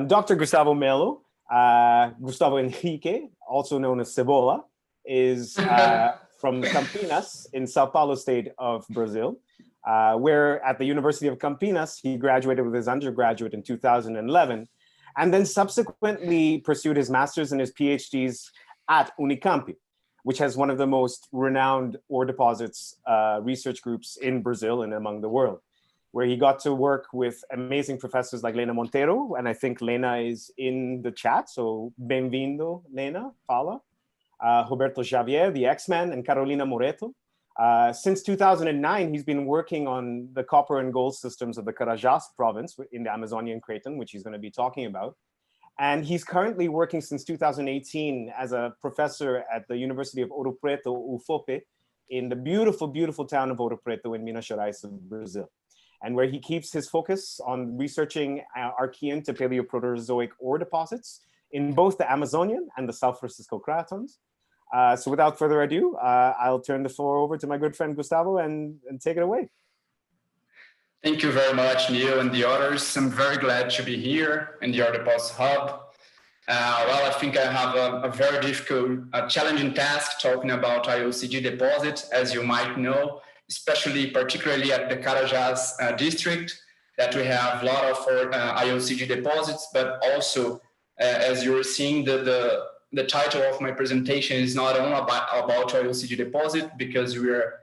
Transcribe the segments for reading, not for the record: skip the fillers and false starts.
Dr. Gustavo Melo, Gustavo Henrique, also known as Cebola, is from Campinas in Sao Paulo state of Brazil, where at the University of Campinas, he graduated with his undergraduate in 2011, and then subsequently pursued his master's and his PhDs at Unicamp, which has one of the most renowned ore deposits research groups in Brazil and among the world, where he got to work with amazing professors like Lena Monteiro, and I think Lena is in the chat, so bem-vindo, Lena, fala. Roberto Xavier, the X-Man, and Carolina Moreto. Since 2009, he's been working on the copper and gold systems of the Carajás Province in the Amazonian Craton, which he's going to be talking about. And he's currently working since 2018 as a professor at the University of Ouro Preto, UFOP, in the beautiful, beautiful town of Ouro Preto in Minas Gerais, Brazil, and where he keeps his focus on researching Archean to Paleoproterozoic ore deposits in both the Amazonian and the South Francisco Cratons. So without further ado, I'll turn the floor over to my good friend Gustavo and take it away. Thank you very much, Neil and the others. I'm very glad to be here in the Ore Deposits Hub. Well, I think I have a very difficult, challenging task talking about IOCG deposit, as you might know, especially particularly at the Carajás district, that we have a lot of IOCG deposits, but also, as you're seeing, the title of my presentation is not only about IOCG deposit, because we're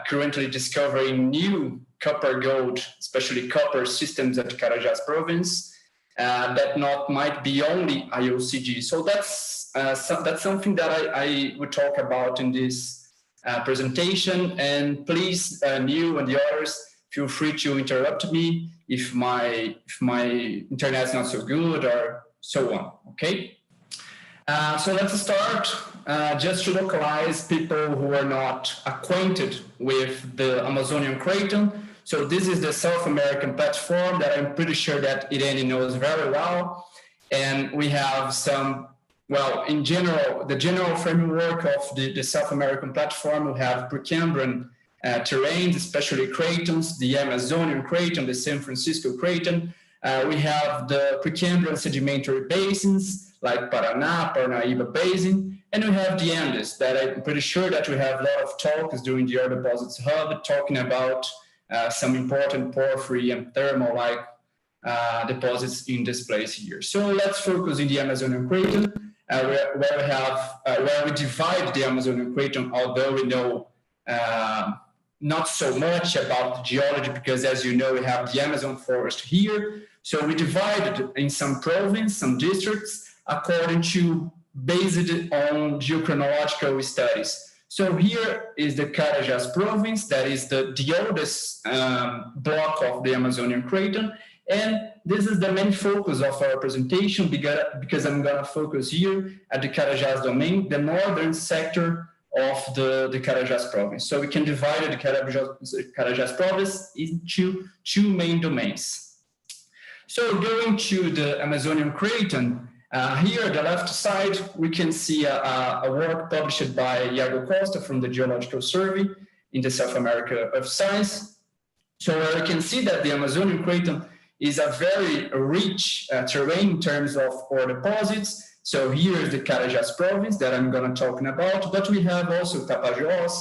currently discovering new copper gold, especially copper systems at Carajás Province, that might be only IOCG. So that's something that I would talk about in this presentation. And please, Neil and the others, feel free to interrupt me if my internet is not so good or so on, okay? So let's start just to localize people who are not acquainted with the Amazonian Craton. So this is the South American platform that I'm pretty sure that Irene knows very well. And we have some, well, in general, the general framework of the South American platform, we have Precambrian terrains, especially cratons, the Amazonian Craton, the San Francisco Craton. We have the Precambrian sedimentary basins, like Paraná, Parnaíba Basin, and we have the Andes, that I'm pretty sure that we have a lot of talks during the Ore Deposits Hub, talking about some important porphyry and thermal-like deposits in this place here. So let's focus in the Amazonian Craton, where we divide the Amazonian Craton, although we know not so much about the geology, because as you know, we have the Amazon forest here. So we divided in some provinces, some districts, according to based on geochronological studies. So here is the Carajás Province, that is the oldest block of the Amazonian Craton. And this is the main focus of our presentation, because I'm gonna focus here at the Carajás domain, the northern sector of the Carajás Province. So we can divide the Carajás Province into two main domains. So going to the Amazonian Craton, here at the left side, we can see a work published by Iago Costa from the Geological Survey in the South America of Science. So you can see that the Amazonian Craton is a very rich terrain in terms of ore deposits. So here is the Carajás Province that I'm going to talk about, but we have also Tapajós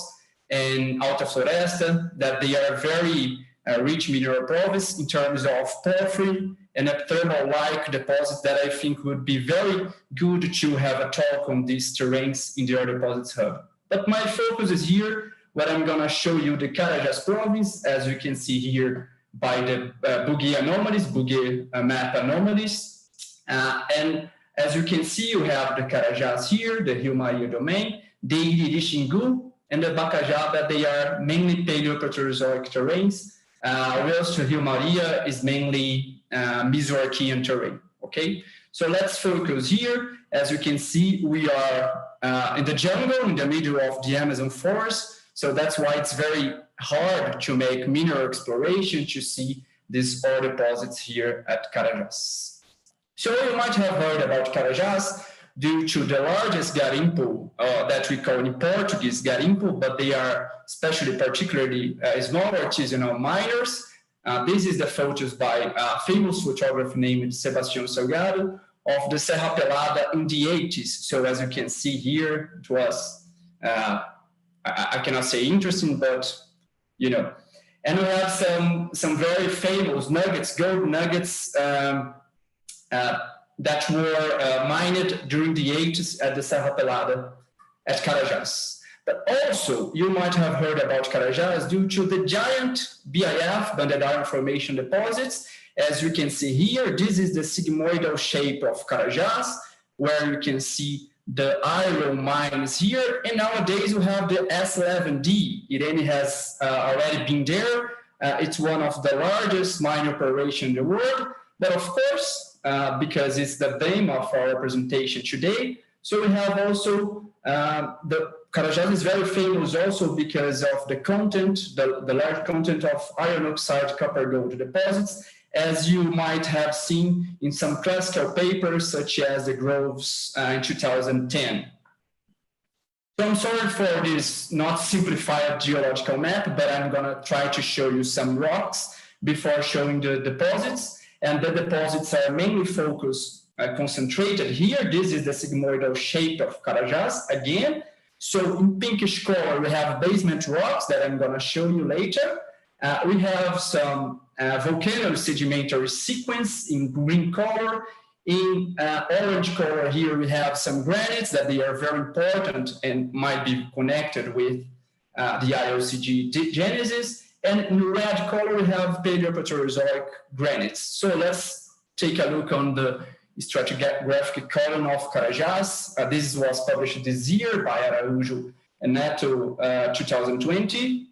and Alta Floresta, that they are very rich mineral province in terms of porphyry and thermal-like deposits that I think would be very good to have a talk on these terrains in the Ore Deposits Hub. But my focus is here, where I'm going to show you the Carajás Province, as you can see here by the Bouguer anomalies, Bouguer map anomalies. And as you can see, you have the Carajás here, the Rio Maria domain, the Iriri Xingu, and the Bacajaba. They are mainly Paleoproterozoic terrains. Whilst the Rio Maria is mainly Mesoarchean terrain, okay? So let's focus here. As you can see, we are in the jungle, in the middle of the Amazon forest. So that's why it's very hard to make mineral exploration to see these ore deposits here at Carajás. So you might have heard about Carajás due to the largest garimpo that we call in Portuguese garimpo, but they are especially particularly small artisanal miners This is the photos by a famous photographer named Sebastião Salgado of the Serra Pelada in the 80s. So as you can see here, it was, I cannot say interesting, but you know. And we have some very famous nuggets, gold nuggets that were mined during the 80s at the Serra Pelada at Carajás. But also, you might have heard about Carajás due to the giant BIF, banded iron formation deposits. As you can see here, this is the sigmoidal shape of Carajás, where you can see the iron mines here. And nowadays, we have the S11D. Irene has already been there. It's one of the largest mine operations in the world. But of course, because it's the theme of our presentation today, so we have also the Carajás is very famous also because of the content, the large content of iron oxide copper gold deposits, as you might have seen in some classical papers such as the Groves in 2010. So I'm sorry for this not simplified geological map, but I'm gonna try to show you some rocks before showing the deposits. And the deposits are mainly focused, concentrated here. This is the sigmoidal shape of Carajás again. So in pinkish color, we have basement rocks that I'm gonna show you later. We have some volcano sedimentary sequence in green color. In orange color here, we have some granites that they are very important and might be connected with the IOCG genesis. And in red color, we have Paleoproterozoic granites. So let's take a look on the stratigraphic column of Carajás. This was published this year by Araújo and Neto, 2020.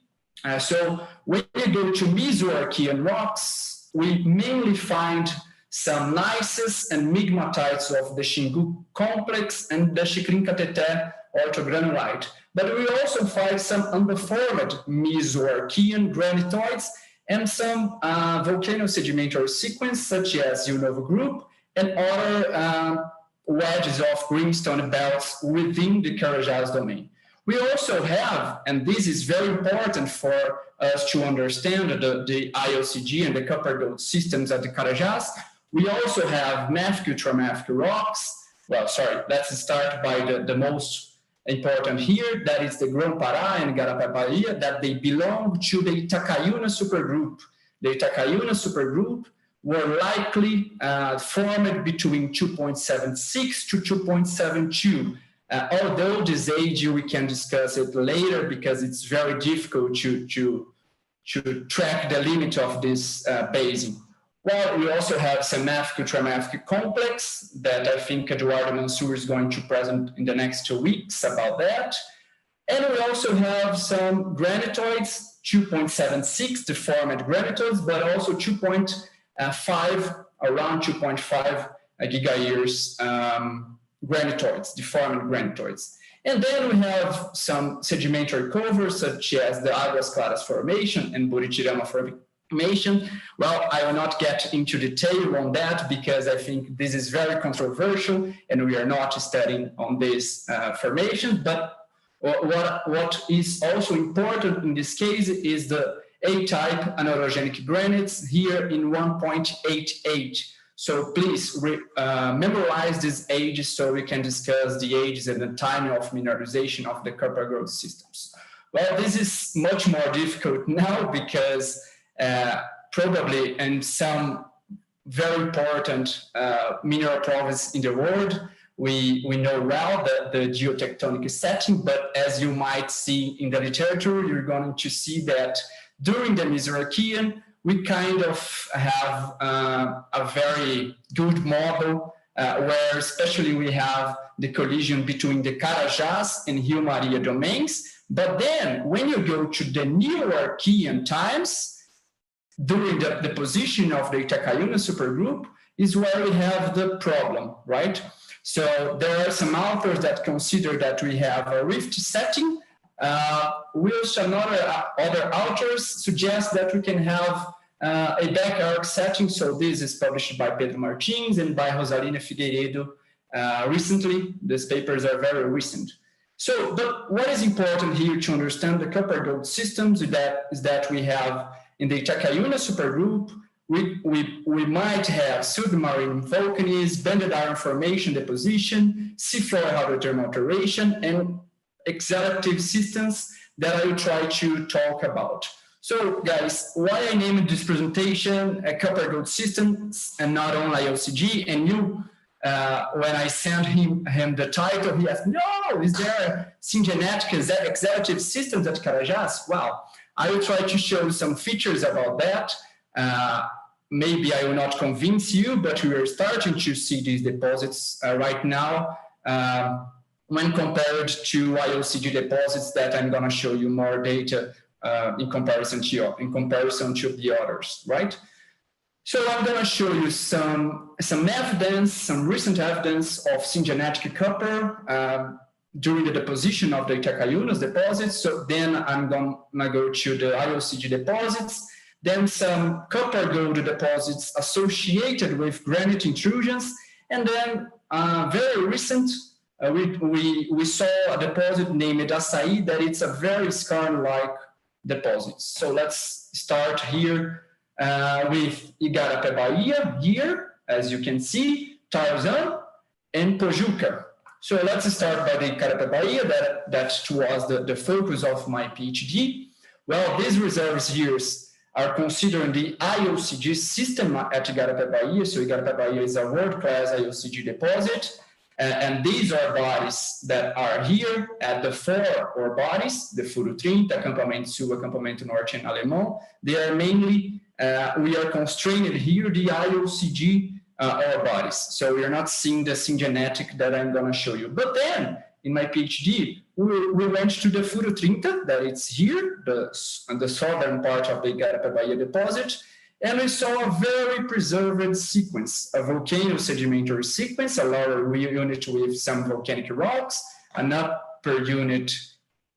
So when you go to Mesoarchean rocks, we mainly find some gneisses and migmatites of the Xingu complex and the Chikrin-Cateté orthogranulite. But we also find some undeformed Mesoarchean granitoids and some volcano-sedimentary sequence, such as Unova group, and other wedges of greenstone belts within the Carajás domain. We also have, and this is very important for us to understand the IOCG and the copper gold systems at the Carajás, we also have mafic, ultramafic rocks. Well, sorry, let's start by the most important here, that is the Grão-Pará and Garapé-Bahia, that they belong to the Itacaiuna supergroup. The Itacaiuna supergroup were likely formed between 2.76 to 2.72. Although this age, we can discuss it later because it's very difficult to track the limit of this basin. Well, we also have some mafic, ultramafic complex that I think Eduardo Mansur is going to present in the next 2 weeks about that. And we also have some granitoids, 2.76 deformed granitoids, but also 2.5, around 2.5 gigayears granitoids, deformed granitoids. And then we have some sedimentary covers such as the Águas Claras formation and Buritirama formation. Well, I will not get into detail on that because I think this is very controversial and we are not studying on this formation. But what is also important in this case is the A-type anorogenic granites here in 1.88. So please memorize these ages so we can discuss the ages and the timing of mineralization of the copper growth systems. Well, this is much more difficult now because probably in some very important mineral province in the world, we know well the geotectonic setting, but as you might see in the literature, you're going to see that during the Mesoarchean, we kind of have a very good model where especially we have the collision between the Carajás and Rio Maria domains. But then when you go to the Neoarchean times, during the position of the Itacaiuna supergroup is where we have the problem, right? So there are some authors that consider that we have a rift setting, whilst other authors suggest that we can have a back arc setting. So this is published by Pedro Martins and by Rosalina Figueiredo recently. These papers are very recent. So, but what is important here to understand the copper gold systems is that we have in the Itacaiuna supergroup, we might have submarine volcanism, banded iron formation deposition, seafloor hydrothermal alteration, and exhaustive systems that I will try to talk about. So guys, why I named this presentation a copper gold systems and not only IOCG, and you, when I sent him the title, he asked, no, is there syngenetic exhaustive systems at Carajás? Well, I will try to show some features about that. Maybe I will not convince you, but we are starting to see these deposits right now when compared to IOCG deposits that I'm going to show you more data in comparison to the others, right? So I'm going to show you some evidence, some recent evidence of syngenetic copper during the deposition of the Itacaiunas deposits. So then I'm going to go to the IOCG deposits, then some copper gold deposits associated with granite intrusions, and then very recent, we saw a deposit named Açaí that it's a very skarn-like deposit. So let's start here with Igarapé Bahia here, as you can see, Tarzan, and Pojuca. So let's start by the Igarapé Bahia, that was the focus of my PhD. Well, these reserves here are considering the IOCG system at Igarapé Bahia. So Igarapé Bahia is a world-class IOCG deposit. And these are bodies that are here at the four ore bodies, the Furo 30, Acampamento Sul, Acampamento Norte, and Alemão. They are mainly, we are constrained here, the IOCG ore bodies. So we are not seeing the syngenetic that I'm going to show you. But then, in my PhD, we went to the Furo 30, that it's here, the southern part of the Igarapé Bahia deposit, and we saw a very preserved sequence, a volcano sedimentary sequence, a lower unit with some volcanic rocks, an upper unit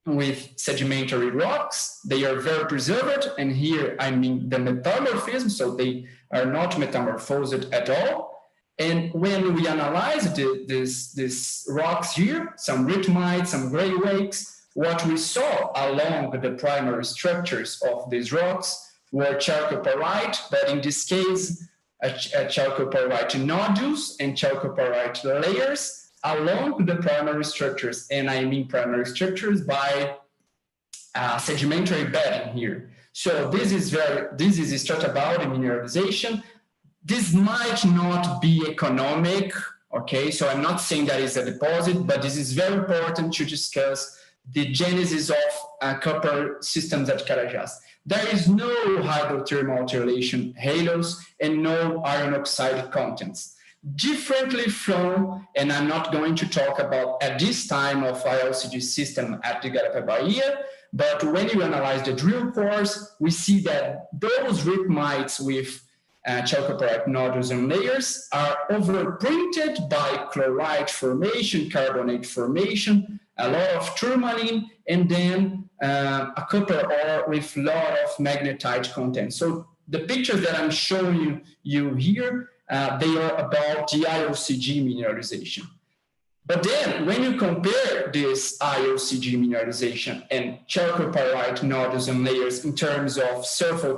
with sedimentary rocks. They are very preserved, and here I mean the metamorphism, so they are not metamorphosed at all. And when we analyzed these rocks here, some rhythmites, some gray wakes, what we saw along the primary structures of these rocks were chalcopyrite, but in this case, a chalcopyrite nodules and chalcopyrite layers along the primary structures. And I mean primary structures by sedimentary bedding here. So this is stratigraphic mineralization. This might not be economic, okay? So I'm not saying that it's a deposit, but this is very important to discuss the genesis of copper systems at Carajás. There is no hydrothermal alternation halos and no iron oxide contents. Differently from, and I'm not going to talk about at this time of IOCG system at the Igarapé Bahia, but when you analyze the drill cores, we see that those rhythmites with chalcopyrite nodules and layers are overprinted by chloride formation, carbonate formation, a lot of tourmaline, and then a copper ore with a lot of magnetite content. So the pictures that I'm showing you here, they are about the IOCG mineralization. But then when you compare this IOCG mineralization and chalcopyrite nodules and layers in terms of sulfur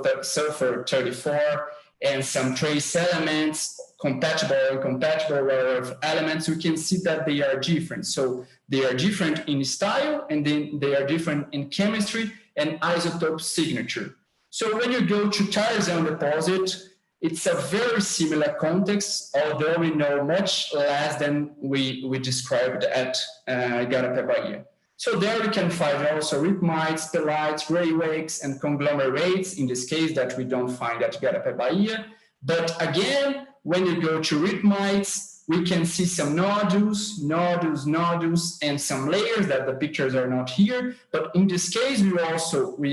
34 and some trace elements, compatible or incompatible rare earth elements, we can see that they are different. So they are different in style, and then they are different in chemistry and isotope signature. So when you go to Tarzan deposit, it's a very similar context, although we know much less than we described at Igarapé Bahia. So there we can find also rhythmites, pelites, gray wakes, and conglomerates, in this case that we don't find at Igarapé Bahia. But again, when you go to rhythmites, we can see some nodules, and some layers that the pictures are not here. But in this case, we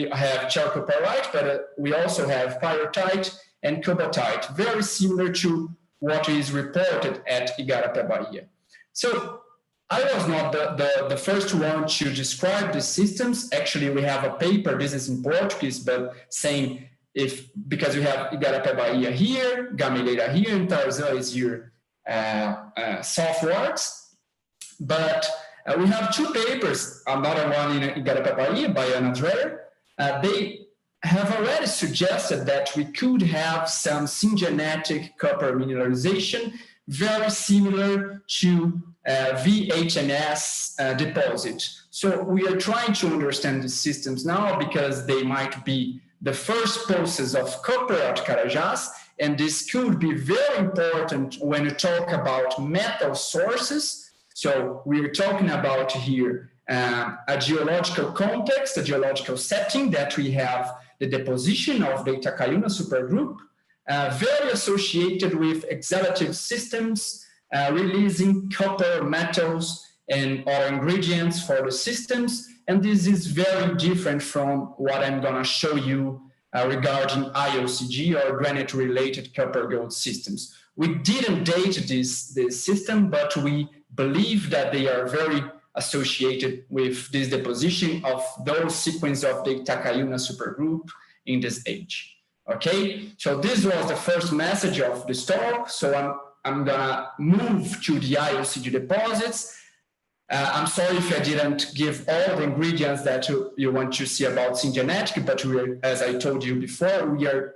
have chalcopyrite, but we also have pyrrhotite and cobaltite, very similar to what is reported at Igarapé Bahia. So I was not the first one to describe these systems. Actually, we have a paper, this is in Portuguese, but saying because we have Igarapé Bahia here, Gameleira here, and Tarzan is here southwards. But we have two papers, another one in Igarapé Bahia by Ana Dreyer. They have already suggested that we could have some syngenetic copper mineralization very similar to VHNS deposit. So we are trying to understand these systems now because they might be the first pulses of copper at Carajás, and this could be very important when you talk about metal sources. So we're talking about here a geological context, a geological setting that we have the deposition of the Itacaiuna supergroup, very associated with exhalative systems, releasing copper metals and other ingredients for the systems. And this is very different from what I'm going to show you regarding IOCG or granite-related copper-gold systems. We didn't date this system, but we believe that they are very associated with this deposition of those sequence of the Itacaiuna supergroup in this age. Okay, so this was the first message of this talk. So I'm gonna move to the IOCG deposits. I'm sorry if I didn't give all the ingredients that you want to see about syngenetic, but as I told you before, we are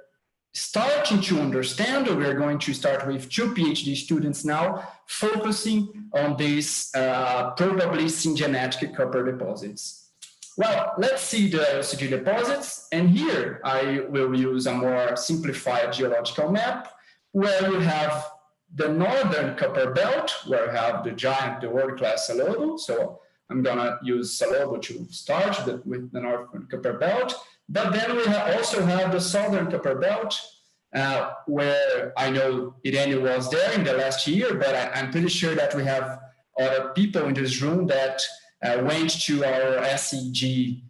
starting to understand, or we're going to start with 2 PhD students now, focusing on these probably syngenetic copper deposits. Well, let's see the IOCG deposits, and here I will use a more simplified geological map where you have the northern copper belt, where I have the world-class Salobo. So I'm gonna use Salobo to start with the northern copper belt. But then we also have the southern copper belt, where I know Irene was there in the last year, but I'm pretty sure that we have other people in this room that went to our SEG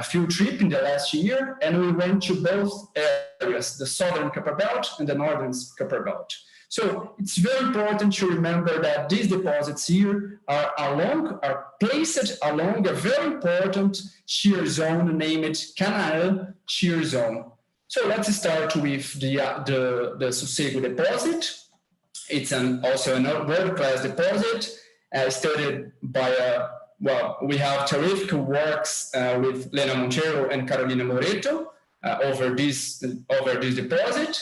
field trip in the last year, and we went to both areas, the southern copper belt and the northern copper belt. So it's very important to remember that these deposits here are placed along a very important shear zone named Canaan shear zone. So let's start with the Sossego deposit. It's also a world-class deposit studied by, we have terrific works with Lena Monteiro and Carolina Moreto over this deposit.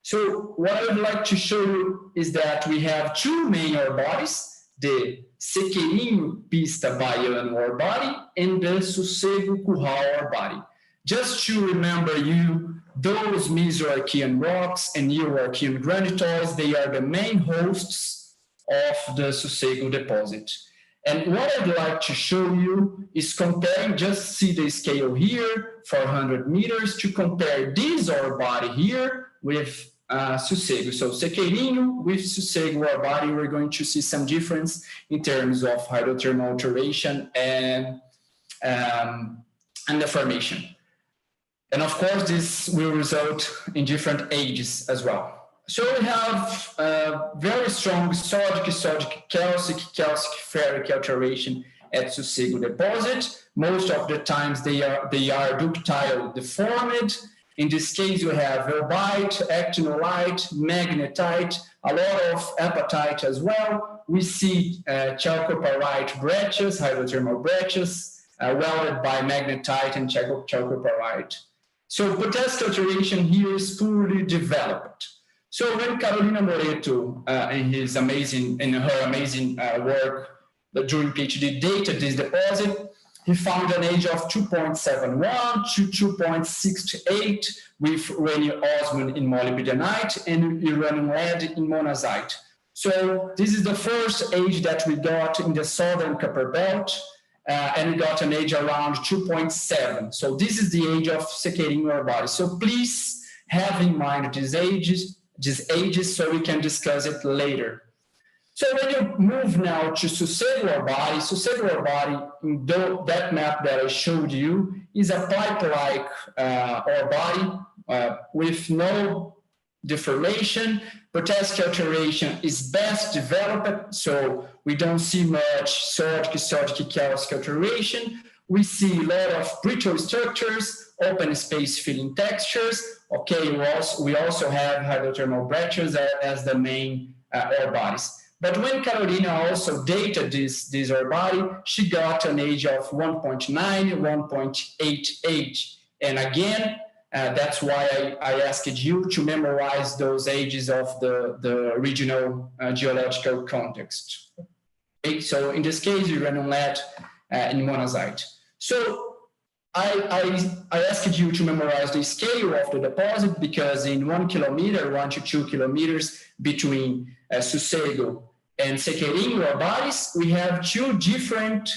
So what I would like to show you is that we have 2 main ore bodies, the Sequeirinho Pista Baiano ore body and the Sossego Curral ore body. Just to remember you, those Mesoarchean rocks and Euroarchean granitoids, they are the main hosts of the Sossego deposit. And what I'd like to show you is comparing, just see the scale here, 400 meters, to compare this ore body here with Sossego. So Sequeirinho with Sossego ore body, we're going to see some difference in terms of hydrothermal alteration and the formation. And of course, this will result in different ages as well. So we have very strong sodic, calcic, ferric alteration at Sossego deposit. Most of the times they are ductile deformed. In this case, we have verbite, actinolite, magnetite, a lot of apatite as well. We see chalcopyrite breccias, hydrothermal breccias, welded by magnetite and chalcopyrite. So potassic alteration here is fully developed. So when Carolina Moreto, in her amazing work during PhD, dated this deposit, he found an age of 2.71 to 2.68 with uranium osmine in molybdenite and uranium lead in monazite. So this is the first age that we got in the southern copper belt, and we got an age around 2.7. So this is the age of Sequeirinho ore body. So please have in mind these ages so we can discuss it later. So when you move now to Sossego ore body, in that map that I showed you, is a pipe-like ore body with no deformation. Potassic alteration is best developed, so we don't see much sodic, calcic alteration. We see a lot of brittle structures, open space filling textures. Okay, we also have hydrothermal breccias as the main ore bodies. But when Carolina also dated this ore body, she got an age of 1.9, 1.88. And again, That's why I asked you to memorize those ages of the regional geological context. Okay? So in this case, we ran on lead in monazite. So I asked you to memorize the scale of the deposit because in 1 kilometer, 1 to 2 kilometers between Sossego and Sequeirinho ore bodies, we have two different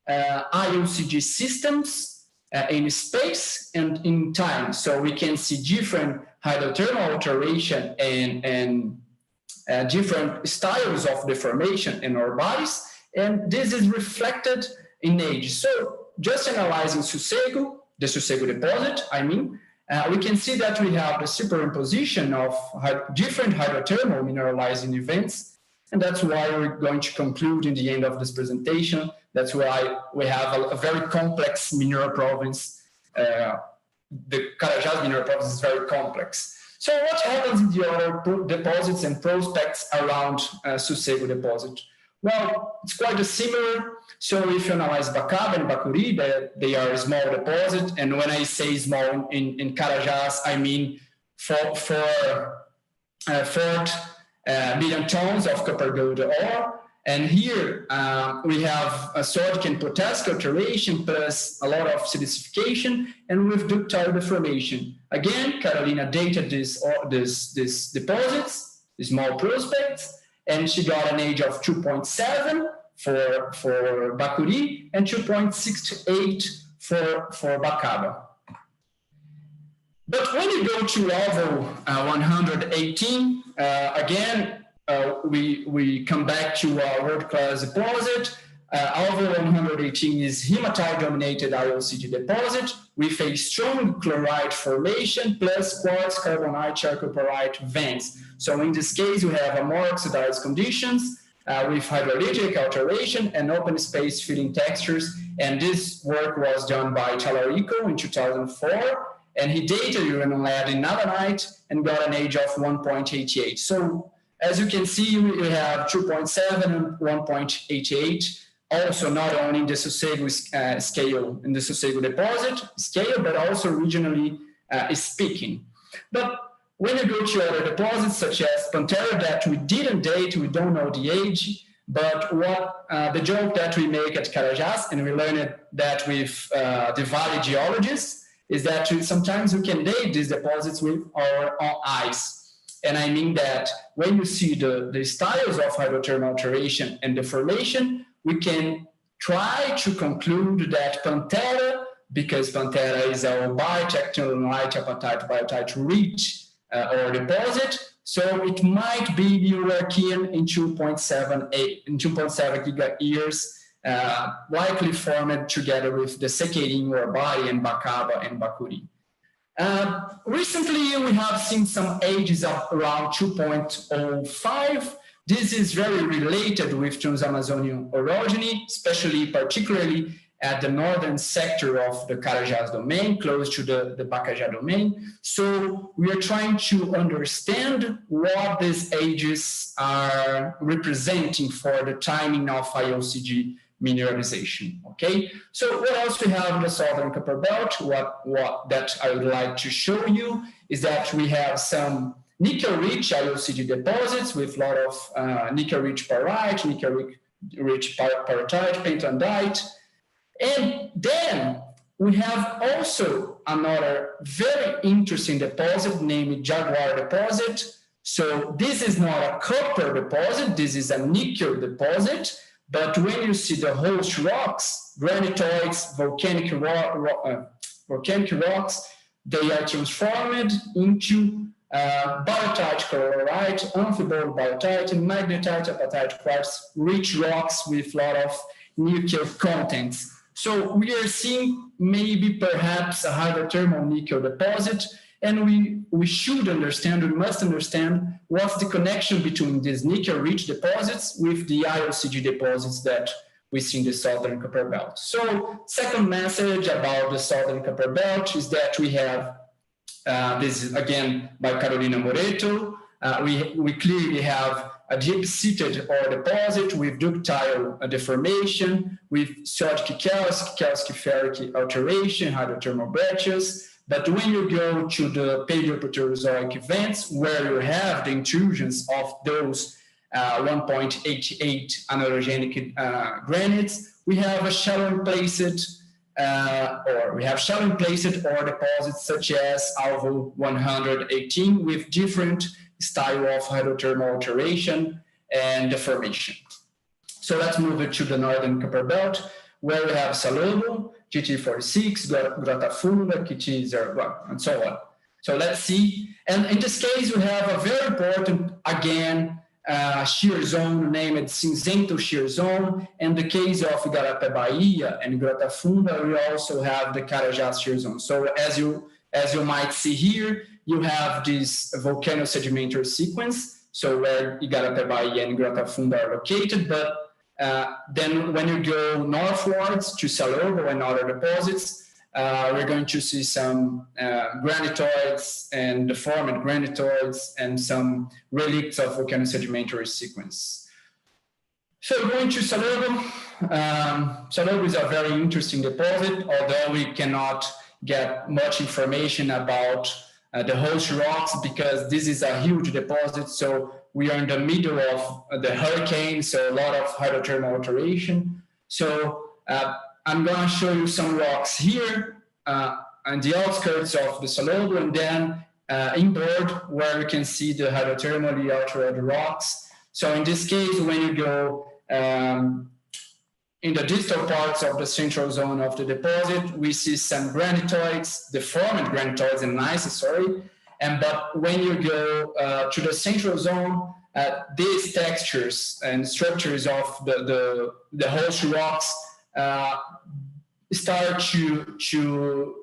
IOCG systems in space and in time. So we can see different hydrothermal alteration and different styles of deformation in our bodies. And this is reflected in age. So just analyzing Sossego, the Sossego deposit, we can see that we have the superimposition of different hydrothermal mineralizing events. And that's why we're going to conclude in the end of this presentation. That's why we have a very complex mineral province. The Carajás mineral province is very complex. So what happens in the other deposits and prospects around Sossego deposit? Well, it's quite similar. So if you analyze Bacaba and Bacuri, they are a small deposit. And when I say small in Carajás, I mean 4 million tons of copper gold ore. And here we have a sodic and potassic alteration plus a lot of silicification and with ductile deformation. Again, Carolina dated these deposits, the small prospects, and she got an age of 2.7 for Bacuri and 2.68 for Bacaba. But when you go to level 118, again, we come back to our world-class deposit. Level 118 is hematite-dominated IOCG deposit with a strong chloride formation plus quartz, carbonite, chalcopyrite vents. So in this case, we have a more oxidized conditions with hydrolytic alteration and open space filling textures. And this work was done by Talarico in 2004. And he dated uranium lead in nadanite and got an age of 1.88. So as you can see, we have 2.7 and 1.88. Also not only in the Sossego scale, in the Sossego deposit scale, but also regionally speaking. But when you go to other deposits such as Pantera that we didn't date, we don't know the age, but what the joke that we make at Carajás, and we learned that with the Valley geologists, is that sometimes we can date these deposits with our own eyes. And I mean that when you see the styles of hydrothermal alteration and deformation, we can try to conclude that Pantera, because Pantera is our biotectonite apatite biotite rich or deposit, so it might be European in 2.7 giga years, likely formed together with the Sequeirinho ore body and Bacaba and Bacuri. Recently, we have seen some ages of around 2.05. This is very related with Transamazonian orogeny, particularly at the northern sector of the Carajás domain, close to the Bacajá domain. So we are trying to understand what these ages are representing for the timing of IOCG mineralization, okay? So what else we have in the Southern Copper Belt? What that I would like to show you is that we have some nickel-rich IOCG deposits with a lot of nickel-rich pyrite, nickel-rich pyrrhotite, pentlandite. And then we have also another very interesting deposit named Jaguar deposit. So this is not a copper deposit, this is a nickel deposit. But when you see the host rocks, granitoids, volcanic rocks, they are transformed into biotite chlorite, amphibole biotite, and magnetite apatite quartz, rich rocks with a lot of nickel contents. So we are seeing maybe perhaps a hydrothermal nickel deposit, and we should understand, we must understand what's the connection between these nickel-rich deposits with the IOCG deposits that we see in the Southern Copper Belt. So second message about the Southern Copper Belt is that we have, this is again by Carolina Moreto, we clearly have a deep-seated ore deposit with ductile deformation, with sodic calcic ferric alteration, hydrothermal breccias, But when you go to the Paleoproterozoic vents, where you have the intrusions of those 1.88 anorogenic granites, we have a shallow placed ore deposits such as Alvo 118 with different style of hydrothermal alteration and deformation. So let's move it to the northern Copper Belt, where we have Salobo, GT46, Grota Funda, KT01, and so on. So let's see. And in this case, we have a very important, again, shear zone named Cinzento shear zone. In the case of Igarapé Bahia and Grota Funda, we also have the Carajás shear zone. So as you might see here, you have this volcanosedimentary sequence, so where Igarapé Bahia and Grota Funda are located, but then when you go northwards to Salobo and other deposits, we're going to see some granitoids and deformed granitoids and some relics of volcanosedimentary sequence. So going to Salobo, Salobo is a very interesting deposit, although we cannot get much information about the host rocks because this is a huge deposit. So we are in the middle of the hurricane, so a lot of hydrothermal alteration. So I'm going to show you some rocks here on the outskirts of the Salobo, and then inboard where you can see the hydrothermally altered rocks. So in this case, when you go in the distal parts of the central zone of the deposit, we see some granitoids, deformed granitoids and gneiss, sorry. But when you go to the central zone, these textures and structures of the host rocks start to show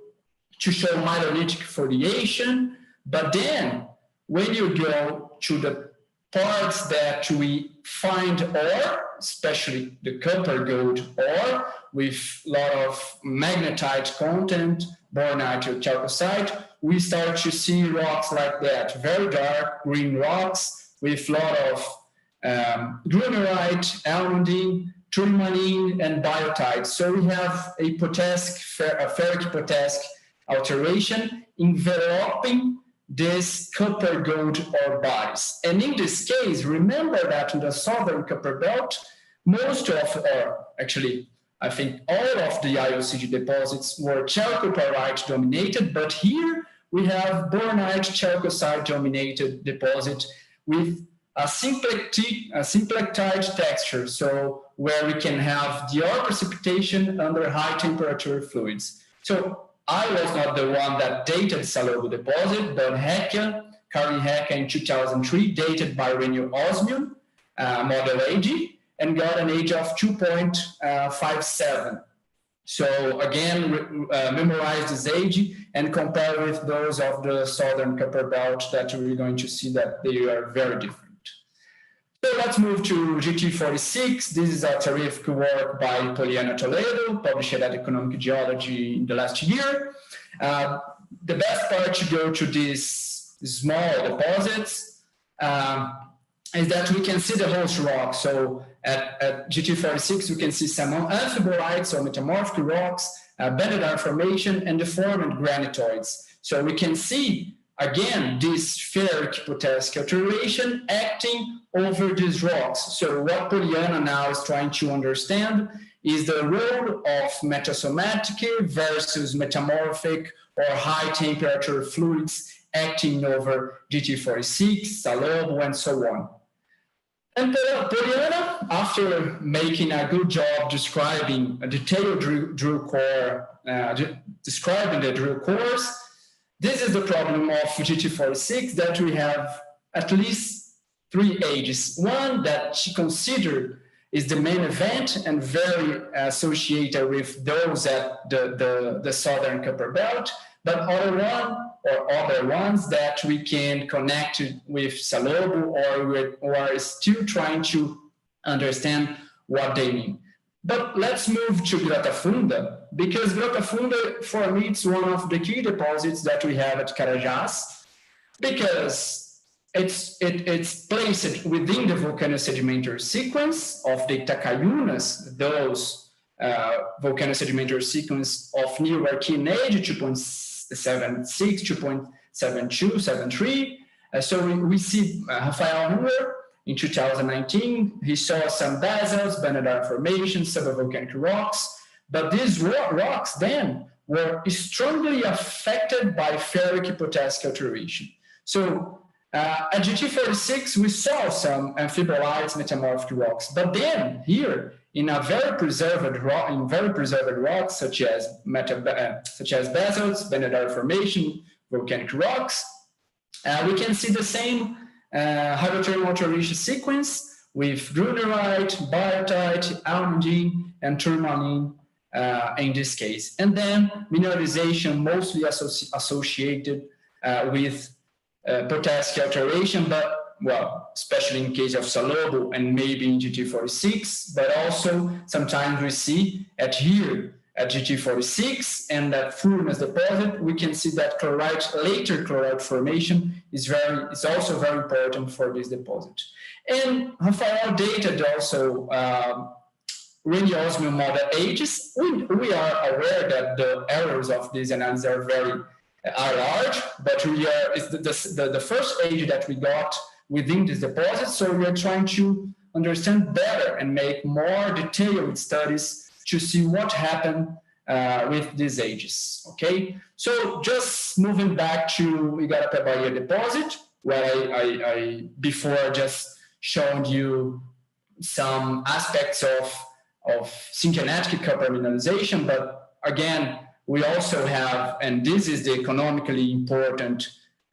myelolytic foliation. But then when you go to the parts that we find ore, especially the copper gold ore with a lot of magnetite content, bornite or chalcocite, we start to see rocks like that, very dark green rocks with a lot of grunerite, almandine, tourmaline, and biotite. So we have a ferric potassic alteration enveloping this copper gold ore bodies. And in this case, remember that in the southern copper belt, most of, or actually, I think all of the IOCG deposits were chalcopyrite dominated, but here we have bornite chalcocite dominated deposit with a symplectite texture, so where we can have the ore precipitation under high temperature fluids. So I was not the one that dated Salobo deposit, but Karin Hecke in 2003 dated by Renew Osmium, model AG, and got an age of 2.57. So again, memorize this age and compare with those of the southern copper belt that we're going to see that they are very different. So let's move to GT46. This is a terrific work by Poliana Toledo, published at Economic Geology in the last year. The best part to go to these small deposits is that we can see the host rock. So at GT46, we can see some amphibolites or metamorphic rocks, banded iron formation, and deformed granitoids. So we can see, again, this ferric potassic alteration acting over these rocks. So what Poliana now is trying to understand is the role of metasomatic versus metamorphic or high temperature fluids acting over GT46, Salobo, and so on. And Poliana, after making a good job describing a detailed drill core, describing the drill cores, this is the problem of GT46, that we have at least 3 ages. One that she considered is the main event and very associated with those at the southern copper belt, but other ones that we can connect with Salobo or are still trying to understand what they mean. But let's move to Grota Funda, because Grota Funda, for me, it's one of the key deposits that we have at Carajás, because it's placed within the volcanosedimentary sequence of the Itacayunas, those volcanosedimentary sequence of New Archean age, 2.76, 2.72, 73. So we see Rafael here in 2019. He saw some basalts, Banadar Formation, subvolcanic rocks, but these rocks then were strongly affected by ferric potassic alteration. So at GT46, we saw some amphibolites, metamorphic rocks, but then here in a very preserved rocks such as basalts, Banadar Formation, volcanic rocks, we can see the same hydrothermal alteration sequence with grunerite, biotite, almandine, and tourmaline in this case. And then mineralization mostly associated with potassic alteration, but well, especially in case of Salobo and maybe in GT46, but also sometimes we see at GT46 and that Furnas deposit, we can see that later chloride formation is also very important for this deposit. And Rafael dated also rainy osmium model ages. We are aware that the errors of these analyses are large, but it's the first age that we got within this deposit, so we are trying to understand better and make more detailed studies to see what happened with these ages, okay? So just moving back to Igarapé Bahia deposit, where I before just showed you some aspects of synkinetic copper mineralization, but again, we also have, and this is the economically important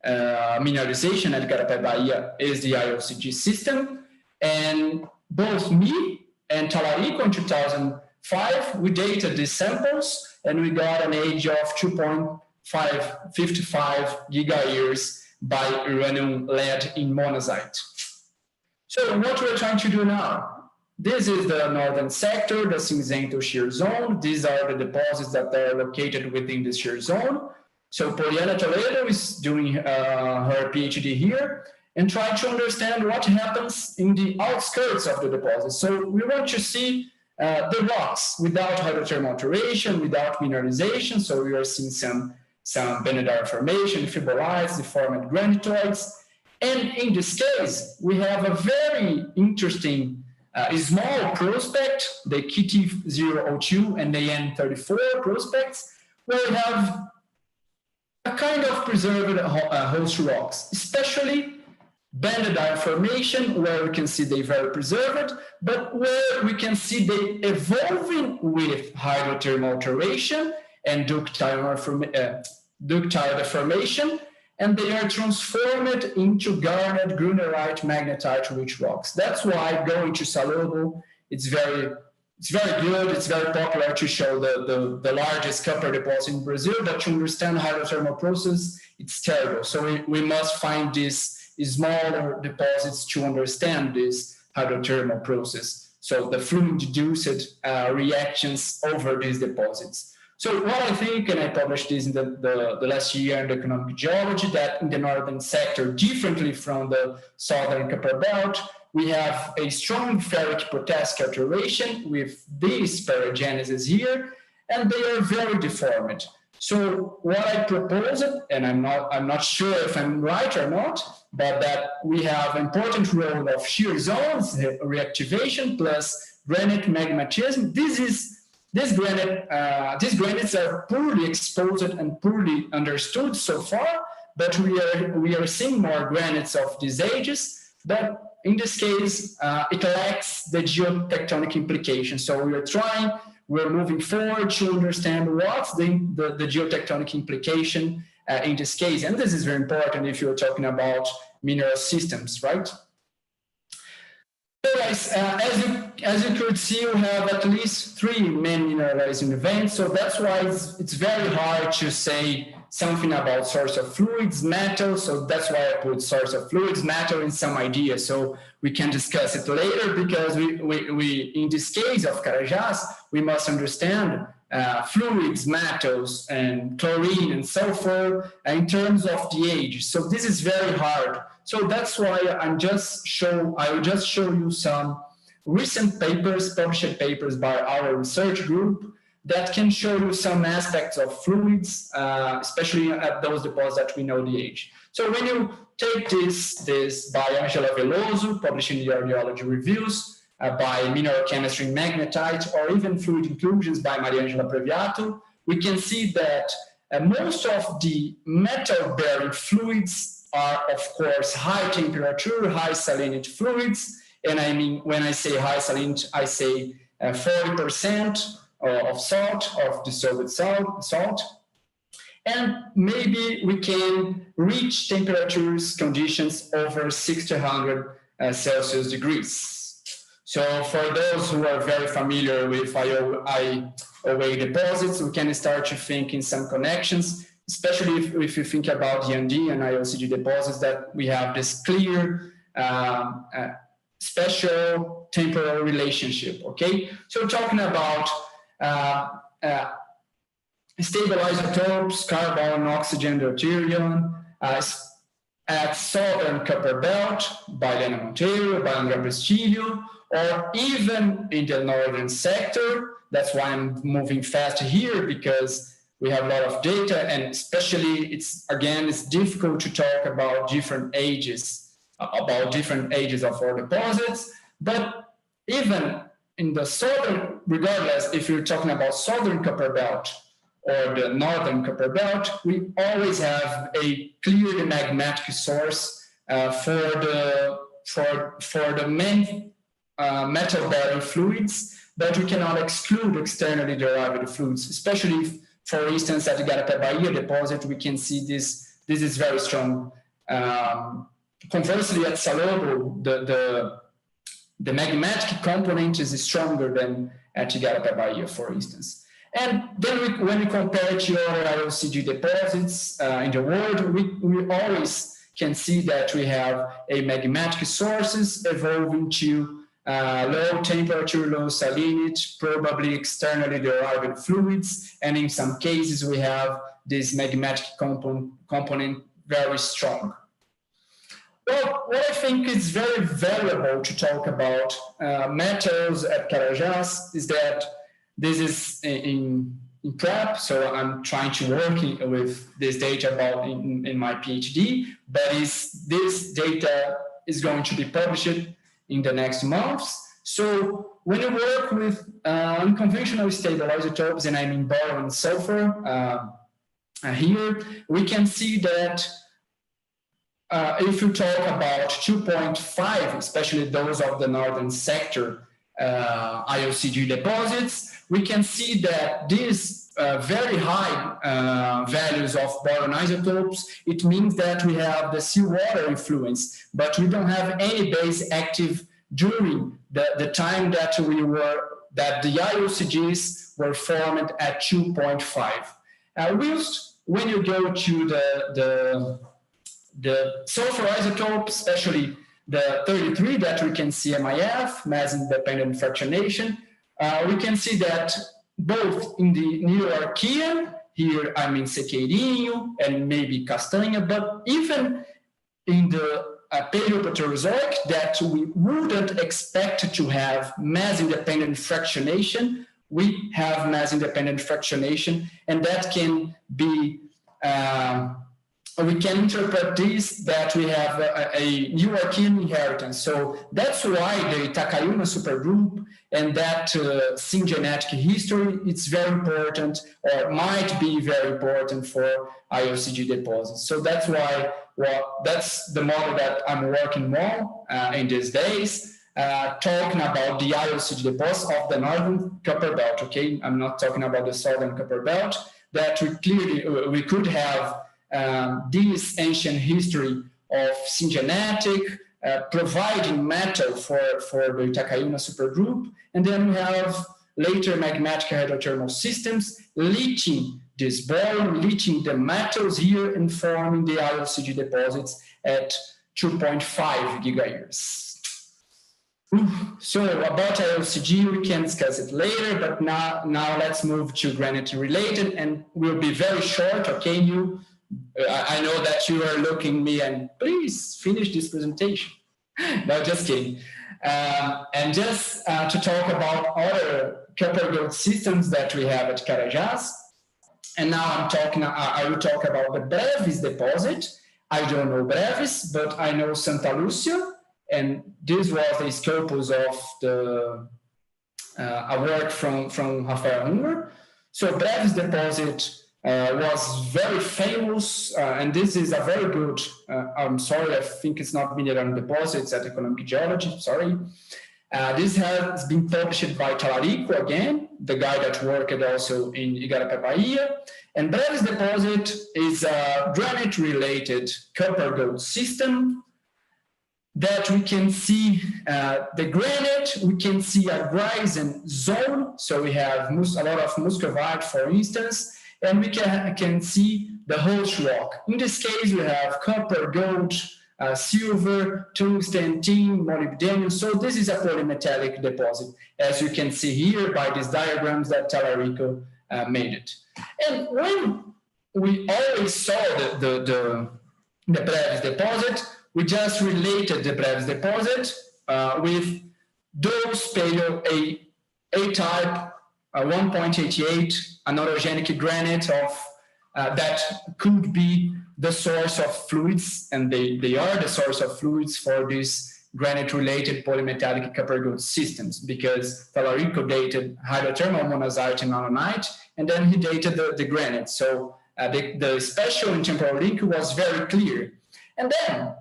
mineralization at Igarapé Bahia, is the IOCG system. And both me and Talarico in 2005, we dated these samples and we got an age of 2.55 gigayears by uranium lead in monazite. So what we're trying to do now, this is the northern sector, the Cinzento shear zone. These are the deposits that are located within the shear zone. So Poliana Toledo is doing her PhD here and trying to understand what happens in the outskirts of the deposit. So we want to see the rocks without hydrothermal alteration, without mineralization. So we are seeing some Banadar formation, fibrolites, deformed granitoids. And in this case, we have a very interesting small prospect, the KT002 and the N34 prospects, where we have a kind of preserved host rocks, especially Banadar formation, where we can see they very preserved, but where we can see they evolving with hydrothermal alteration and ductile deformation, and they are transformed into garnet, grunerite, magnetite rich rocks. That's why going to Salobo, it's very good, it's very popular to show the largest copper deposit in Brazil, but to understand hydrothermal process, it's terrible. So we must find these smaller deposits to understand this hydrothermal process. So the fluid-induced reactions over these deposits. So what I think, and I published this in the last year in the economic geology, that in the northern sector, differently from the southern copper belt, we have a strong ferric potassic alteration with these paragenesis here, and they are very deformed. So what I proposed, and I'm not sure if I'm right or not, but that we have important role of shear zones, reactivation plus granite magmatism. These granites are poorly exposed and poorly understood so far, but we are seeing more granites of these ages, but in this case, it lacks the geotectonic implication. So we're moving forward to understand what's the geotectonic implication in this case. And this is very important if you're talking about mineral systems, right? As you could see, we have at least 3 main mineralizing events. So that's why it's very hard to say something about source of fluids, metal. So that's why I put source of fluids, metal, and some idea. So we can discuss it later, because we in this case of Carajás, we must understand fluids, metals, and chlorine and sulfur in terms of the age. So this is very hard. So that's why I will just show you some recent papers, published papers by our research group, that can show you some aspects of fluids, especially at those deposits that we know the age. So when you take this by Angela Veloso, published in the Radiology Reviews, by Mineral Chemistry Magnetite, or even Fluid Inclusions by Mariangela Previato, we can see that most of the metal-bearing fluids are, of course, high temperature, high salinity fluids. And I mean, when I say high salinity, I say 40% of salt, of dissolved salt. And maybe we can reach temperatures conditions over 1600 Celsius degrees. So for those who are very familiar with IOA deposits, we can start to think in some connections, especially if you think about the ND and IOCG deposits, that we have this clear special temporal relationship, okay? So talking about stable isotopes, carbon, oxygen, deuterium, at Southern Copper Belt by Lena Monteiro, by André Prestilho, or even in the northern sector. That's why I'm moving fast here, because we have a lot of data, and especially it's difficult to talk about different ages of our deposits. But even in the southern, regardless if you're talking about Southern Copper Belt or the Northern Copper Belt, we always have a clear magmatic source for the main metal-bearing fluids, but we cannot exclude externally derived fluids, especially if, for instance, at the Garapé Bahia deposit, we can see this is very strong. Conversely, at Salobo, the magmatic component is stronger than at the Garapé Bahia, for instance. And then when we compare it to other IOCG deposits in the world, we always can see that we have a magmatic sources evolving to low temperature, low salinity, probably externally derived fluids, and in some cases we have this magmatic component very strong. Well, what I think is very valuable to talk about metals at Carajás is that this is in prep, so I'm trying to work with this data about in my PhD, but this data is going to be published in the next months. So when you work with unconventional stable isotopes, and I mean boron and sulfur, here we can see that if you talk about 2.5, especially those of the northern sector IOCG deposits, we can see that these very high values of boron isotopes, it means that we have the seawater influence, but we don't have any base active during the time that the IOCGs were formed at 2.5. Whilst when you go to the sulfur isotopes, especially the 33 that we can see MIF, mass-independent fractionation, we can see that both in the Neo-Archean, here I mean Sequeirinho and maybe Castanha, but even in the Paleoproterozoic, that we wouldn't expect to have mass-independent fractionation, we have mass-independent fractionation, and that can be we can interpret this that we have a Neo-Archean inheritance. So that's why the Itacaiuna supergroup and that syngenetic history, it's very important, or might be very important for IOCG deposits. So that's why, that's the model that I'm working more in these days, talking about the IOCG deposits of the Northern Copper Belt, okay? I'm not talking about the Southern Copper Belt, that we could have this ancient history of syngenetic, providing metal for the Itacaiuna supergroup, and then we have later magmatic hydrothermal systems leaching this boron, leaching the metals here and forming the IOCG deposits at 2.5 gigayears. So about IOCG, we can discuss it later, but now let's move to granite related, and we'll be very short, okay? I know that you are looking at me and please finish this presentation. No, just kidding. And just to talk about other copper gold systems that we have at Carajás. And now I will talk about the Breves deposit. I don't know Breves, but I know Santa Lucia, and this was the scopus of the award from Rafael Hunger. So Breves deposit was very famous, and this is a very good, I'm sorry, I think it's not mineral deposits at economic geology, sorry. This has been published by Talarico again, the guy that worked also in Igarapé, Bahia. And Breves deposit is a granite-related copper-gold system that we can see the granite, we can see a Grisen zone, so we have a lot of muscovite, for instance, and we can see the host rock. In this case, we have copper, gold, silver, tungsten, tin, molybdenum. So this is a polymetallic deposit, as you can see here by these diagrams that Talarico made it. And when we always saw the Breves deposit, we just related the Breves deposit with those paleo A-type 1.88 anorogenic granite of that could be the source of fluids, and they are the source of fluids for these granite-related polymetallic copper-gold systems, because Talarico dated hydrothermal monazite and alunite, and then he dated the granite. So the spatial and temporal link was very clear. And then,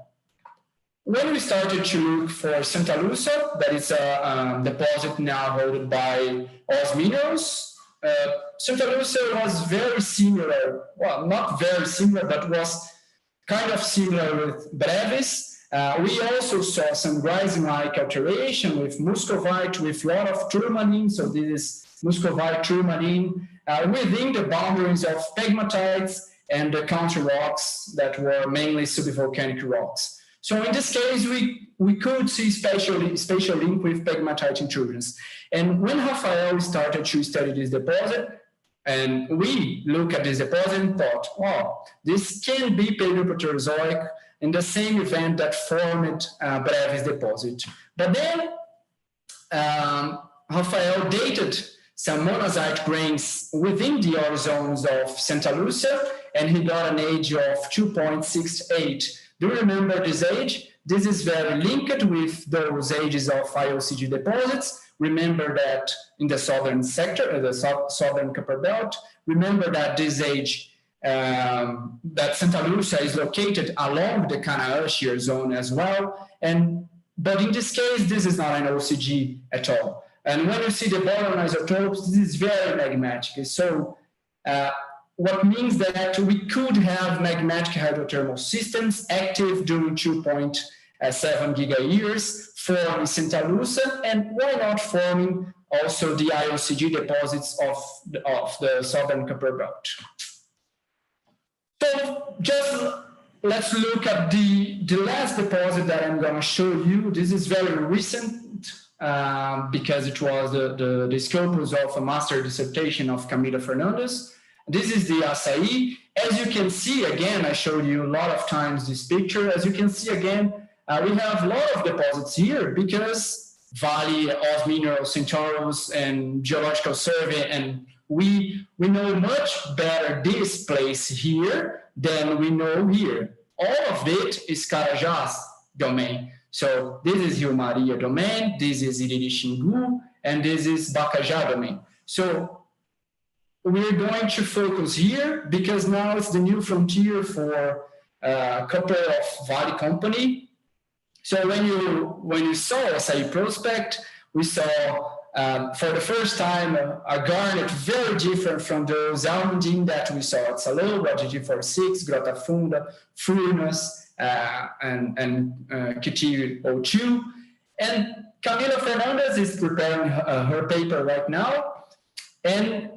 when we started to look for Santa Lucia, that is a deposit now held by Oz Minerals, Santa Lucia was very similar, well, not very similar, but was kind of similar with Breves. We also saw some Grisen-like alteration with muscovite, with a lot of tourmaline, so this is muscovite tourmaline, within the boundaries of pegmatites and the counter rocks that were mainly subvolcanic rocks. So in this case, we could see spatial link with pegmatite intrusions. And when Rafael started to study this deposit, and we look at this deposit and thought, wow, this can be Paleoproterozoic in the same event that formed Breves deposit. But then Rafael dated some monazite grains within the ore zones of Santa Lucia, and he got an age of 2.68. Do you remember this age? This is very linked with those ages of IOCG deposits. Remember that in the southern sector, the southern copper belt, remember that this age, that Santa Lucia is located along the Canaã shear zone as well. But in this case, this is not an OCG at all. And when you see the boron isotopes, this is very magmatic. So what means that we could have magmatic hydrothermal systems active during 2.7 gigayears forming Santa Lucia, and why not forming also the IOCG deposits of the southern copper belt. So just let's look at the last deposit that I'm going to show you. This is very recent because it was the scopus of a master dissertation of Camila Fernandes. This is the Açaí. As you can see, again, I showed you a lot of times this picture. As you can see again, we have a lot of deposits here because Vale, Oz Minerals, Centauros, and Geological Survey, and we know much better this place here than we know here. All of it is Carajás domain. So this is Rio Maria domain, this is Iriri Xingu, and this is Bacajá domain. So we're going to focus here because now it's the new frontier for a couple of Vale company. So when you saw Açaí prospect, we saw for the first time a garnet very different from those almandine that we saw at Saloba, GG46, Grota Funda, Furnas, and Kitiri 02. And Camila Fernandes is preparing her paper right now, and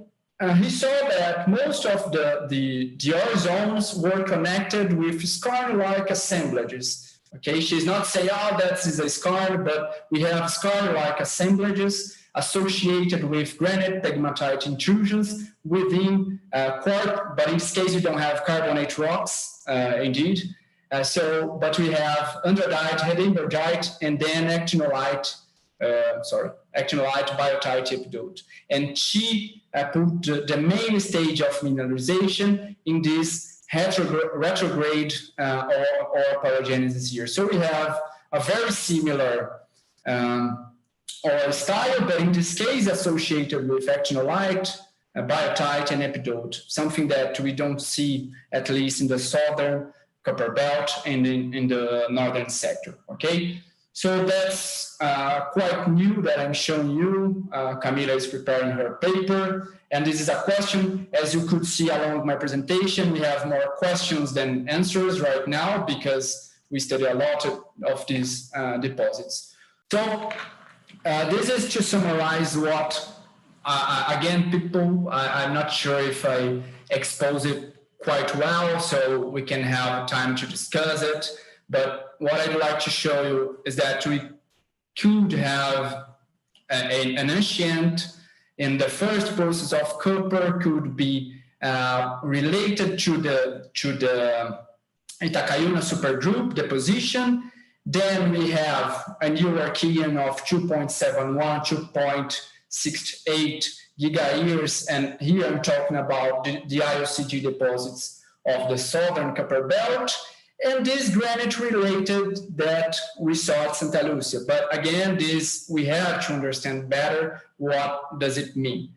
he saw that most of the ore zones were connected with skarn-like assemblages. Okay, she's not saying, oh, that is a skarn, but we have skarn-like assemblages associated with granite pegmatite intrusions within quartz, but in this case, you don't have carbonate rocks, indeed. But we have andradite, hedenbergite, and then actinolite, biotite epidote. And she put the main stage of mineralization in this retrograde or pyrogenesis here. So we have a very similar oil style, but in this case associated with actinolite, biotite, and epidote, something that we don't see, at least in the southern copper belt and in the northern sector, okay? So that's quite new that I'm showing you. Camila is preparing her paper, and this is a question. As you could see along my presentation, we have more questions than answers right now because we study a lot of these deposits. So this is to summarize what, again, people, I'm not sure if I expose it quite well, so we can have time to discuss it. But what I'd like to show you is that we could have an ancient in the first process of copper could be related to the Itacaiuna supergroup deposition. Then we have a new Archean of 2.71, 2.68 gigayears, and here I'm talking about the IOCG deposits of the southern copper belt, and this granite related that we saw at Santa Lucia. But again, this we have to understand better what does it mean.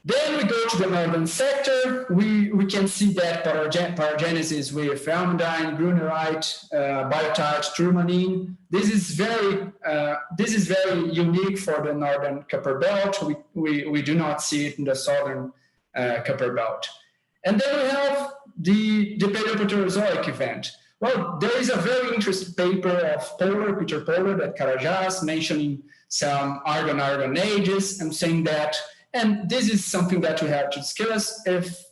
Then we go to the northern sector. We can see that pyrogenesis with almandine, grunerite, biotite, turmaline. This is very unique for the northern copper belt. We do not see it in the southern copper belt. And then we have the Paleoproterozoic event. Well, there is a very interesting paper of Peter Pollard at Carajás mentioning some argon ages and saying that. And this is something that we have to discuss if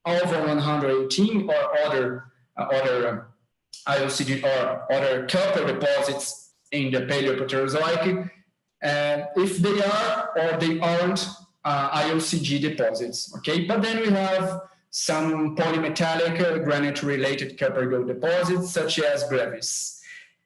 over 118 or other IOCG or other copper deposits in the Paleoproterozoic, if they are or they aren't IOCG deposits, okay? But then we have some polymetallic granite-related copper gold deposits such as Brevis.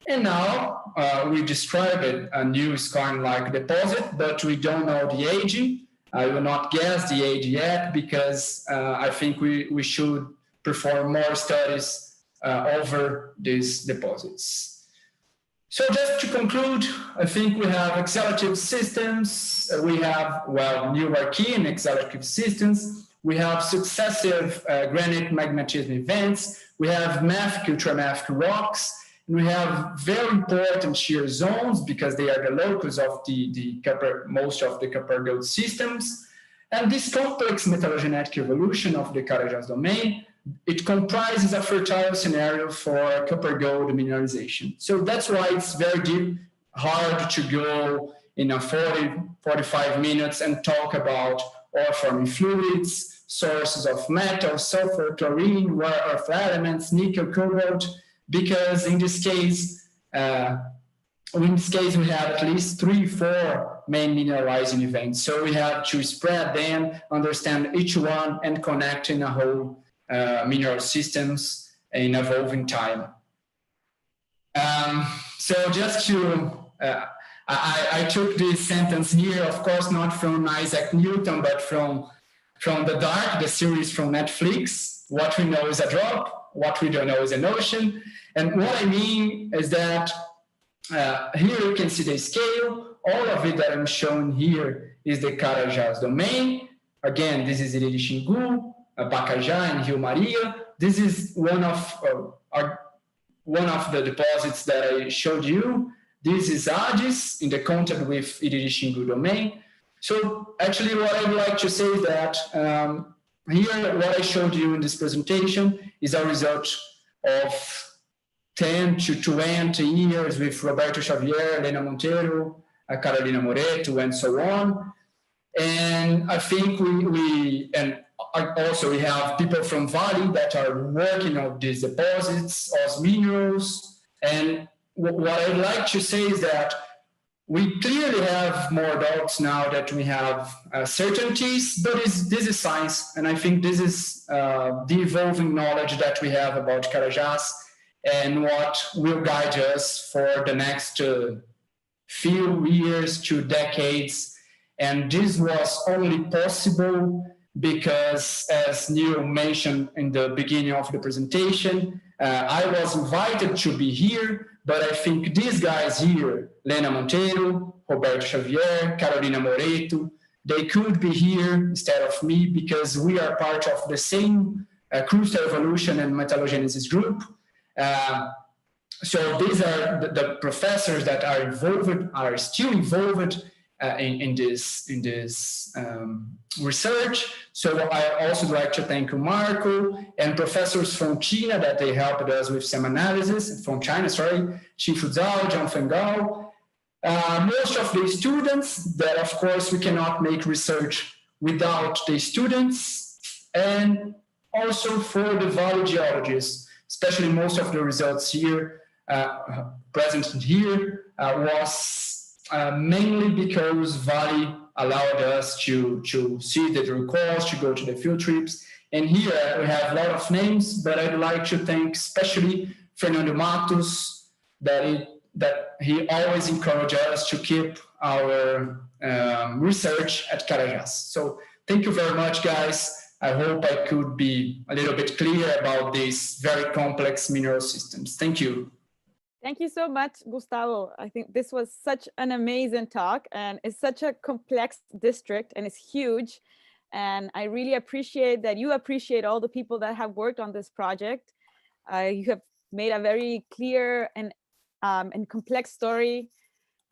And now we described a new skarn-like deposit, but we don't know the age. I will not guess the age yet because I think we should perform more studies over these deposits. So just to conclude, I think we have exhalative systems, we have, well, new Archean exhalative systems, we have successive granite magmatism events, we have mafic, ultramafic rocks, and we have very important shear zones because they are the locus of the copper, most of the copper gold systems. And this complex metallogenetic evolution of the Carajás domain, it comprises a fertile scenario for copper gold mineralization. So that's why it's very hard to go in a 45 minutes and talk about ore forming fluids, sources of metal, sulfur, chlorine, rare earth elements, nickel, cobalt, because in this case we have at least 3-4 main mineralizing events. So we have to spread them, understand each one, and connect in a whole mineral systems in evolving time. So just to, I took this sentence here, of course, not from Isaac Newton, but from The Dark, the series from Netflix. What we know is a drop, what we don't know is an ocean. And what I mean is that here you can see the scale. All of it that I'm showing here is the Carajás domain. Again, this is Iriri Xingu, Pacajá, and Rio Maria. This is one of the deposits that I showed you. This is Hades in the contact with Iriri Xingu domain. So actually what I would like to say is that here what I showed you in this presentation is a result of 10 to 20 years with Roberto Xavier, Elena Monteiro, Carolina Moreto, and so on. And I think we also we have people from Vale that are working on these deposits as minerals. And what I'd like to say is that we clearly have more doubts now that we have certainties, but this is science. And I think this is the evolving knowledge that we have about Carajás. and what will guide us for the next few years to decades. And this was only possible because, as Neil mentioned in the beginning of the presentation, I was invited to be here, but I think these guys here, Lena Monteiro, Roberto Xavier, Carolina Moreto, they could be here instead of me because we are part of the same crystal evolution and metallogenesis group. So these are the professors that are involved, are still involved in this research. So I also like to thank Marco and professors from China that they helped us with some analysis, from China, sorry, Qi Fuzhao, John Fengao. Most of the students that, of course, we cannot make research without the students, and also for the Valley geologists, especially most of the results here, present here, was mainly because Valley allowed us to see the drill calls, to go to the field trips. And here we have a lot of names, but I'd like to thank especially Fernando Matos, that he always encouraged us to keep our research at Carajás. So thank you very much, guys. I hope I could be a little bit clear about these very complex mineral systems. Thank you. Thank you so much, Gustavo. I think this was such an amazing talk, and it's such a complex district and it's huge. And I really appreciate that you appreciate all the people that have worked on this project. You have made a very clear and complex story,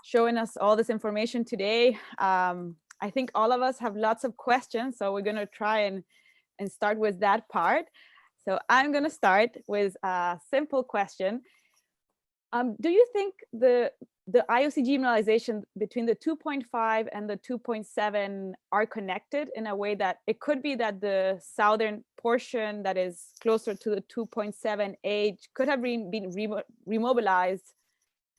showing us all this information today. I think all of us have lots of questions, so we're going to try and start with that part. So I'm going to start with a simple question. Do you think the IOCG mineralization between the 2.5 and the 2.7 are connected in a way that it could be that the southern portion that is closer to the 2.7 age could have been remobilized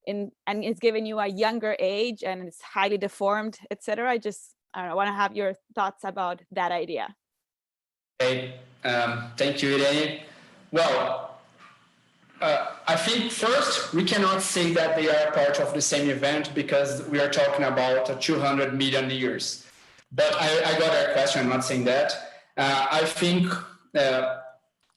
and it's giving you a younger age and it's highly deformed, etc.? I want to have your thoughts about that idea. Okay, thank you, Irene. Well, I think first, we cannot say that they are part of the same event because we are talking about 200 million years. But I got a question, I'm not saying that. I think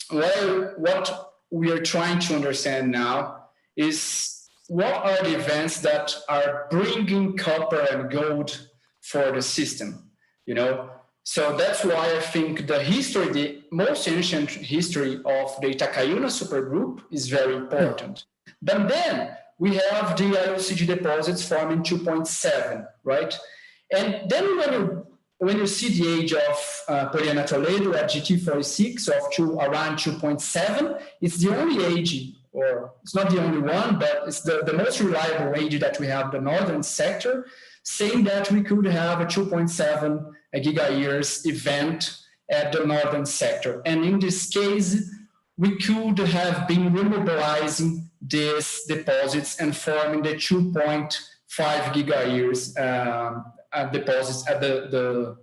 what we are trying to understand now is what are the events that are bringing copper and gold for the system, you know? So that's why I think the history, the most ancient history of the Itacaiuna supergroup is very important. But then we have the IOCG deposits forming 2.7, right? And then when you see the age of Poliana Toledo at GT46 of around 2.7, it's the only age, or it's not the only one, but it's the most reliable age that we have, the northern sector, saying that we could have a 2.7 giga-years event at the northern sector. And in this case, we could have been remobilizing these deposits and forming the 2.5 giga-years deposits at the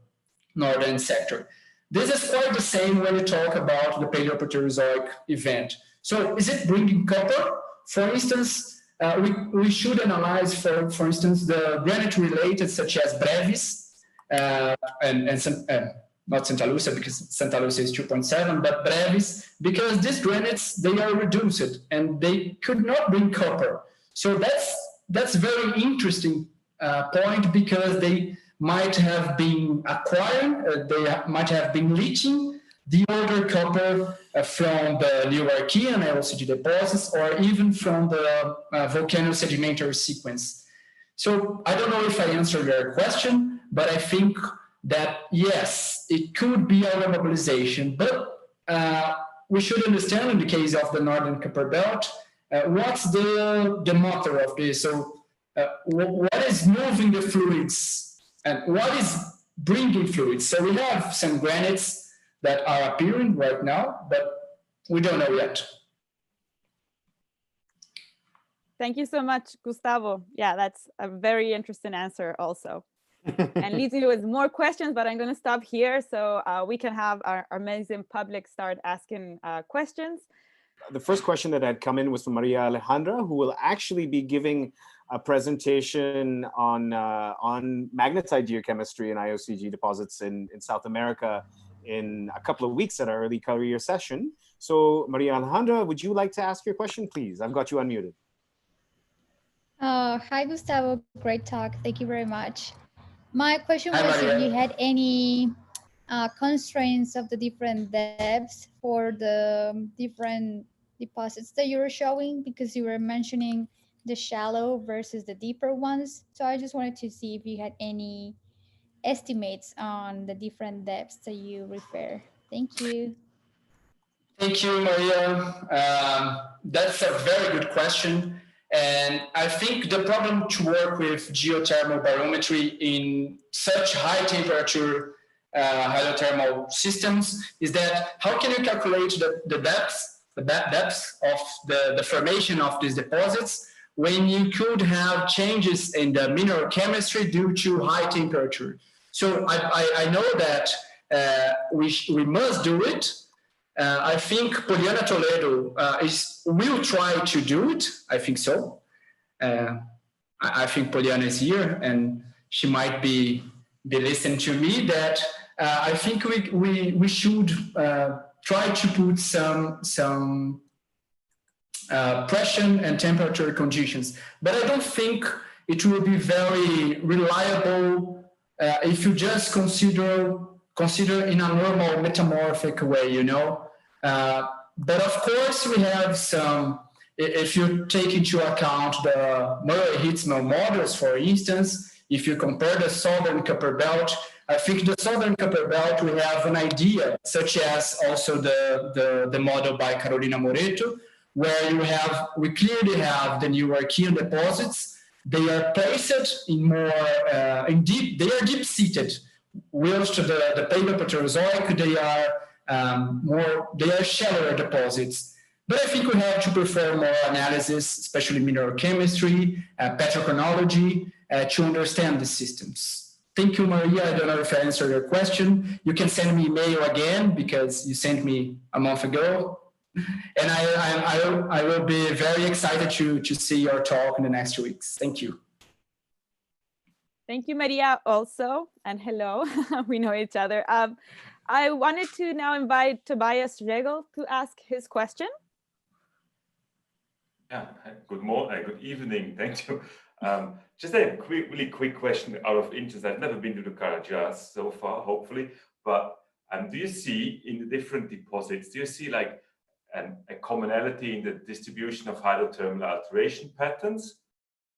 northern sector. This is quite the same when you talk about the Paleoproterozoic event. So is it bringing copper? For instance, we should analyze, for instance, the granite-related, such as Brevis, not Santa Lucia, because Santa Lucia is 2.7, but Brevis, because these granites, they are reduced and they could not bring copper. So that's very interesting point, because they might have been acquiring, they might have been leaching the older copper from the New Archean IOCG deposits, or even from the volcano-sedimentary sequence. So I don't know if I answered your question, but I think that yes, it could be a remobilization, but we should understand in the case of the Northern Copper Belt, what's the motor of this? So what is moving the fluids and what is bringing fluids? So we have some granites that are appearing right now, but we don't know yet. Thank you so much, Gustavo. Yeah, that's a very interesting answer also. And leads me with more questions, but I'm going to stop here so we can have our amazing public start asking questions. the first question that had come in was from Maria Alejandra, who will actually be giving a presentation on magnetite geochemistry and IOCG deposits in South America in a couple of weeks at our early career session. So Maria Alejandra, would you like to ask your question, please? I've got you unmuted. Hi, Gustavo. Great talk. Thank you very much. My question was Maria. if you had any constraints of the different depths for the different deposits that you were showing, because you were mentioning the shallow versus the deeper ones. So I just wanted to see if you had any estimates on the different depths that you refer. Thank you. Thank you, Maria. That's a very good question. And I think the problem to work with geothermal barometry in such high temperature hydrothermal systems is that how can you calculate the depths of the formation of these deposits when you could have changes in the mineral chemistry due to high temperature? So I know that we must do it. I think Poliana Toledo will try to do it. I think so. I think Poliana is here and she might be listening to me that I think we should try to put some pressure and temperature conditions. But I don't think it will be very reliable if you just consider in a normal metamorphic way, you know. But of course we have some, if you take into account the Murray-Hitzman models, for instance, if you compare the Southern Copper Belt, I think the Southern Copper Belt, we have an idea, such as also the model by Carolina Moreto, where we clearly have the Newarkian deposits. They are placed in more, they are deep-seated, whilst the Paleoproterozoic, they are shallower deposits. But I think we have to perform more analysis, especially mineral chemistry, petrochronology, to understand the systems. Thank you, Maria. I don't know if I answered your question. You can send me email again because you sent me a month ago. And I will be very excited to see your talk in the next 2 weeks. Thank you. Thank you, Maria, also, and hello. We know each other. I wanted to now invite Tobias Regel to ask his question. Yeah, good evening, thank you. Just a really quick question out of interest. I've never been to the Carajás so far, hopefully, but do you see in the different deposits, do you see like a commonality in the distribution of hydrothermal alteration patterns,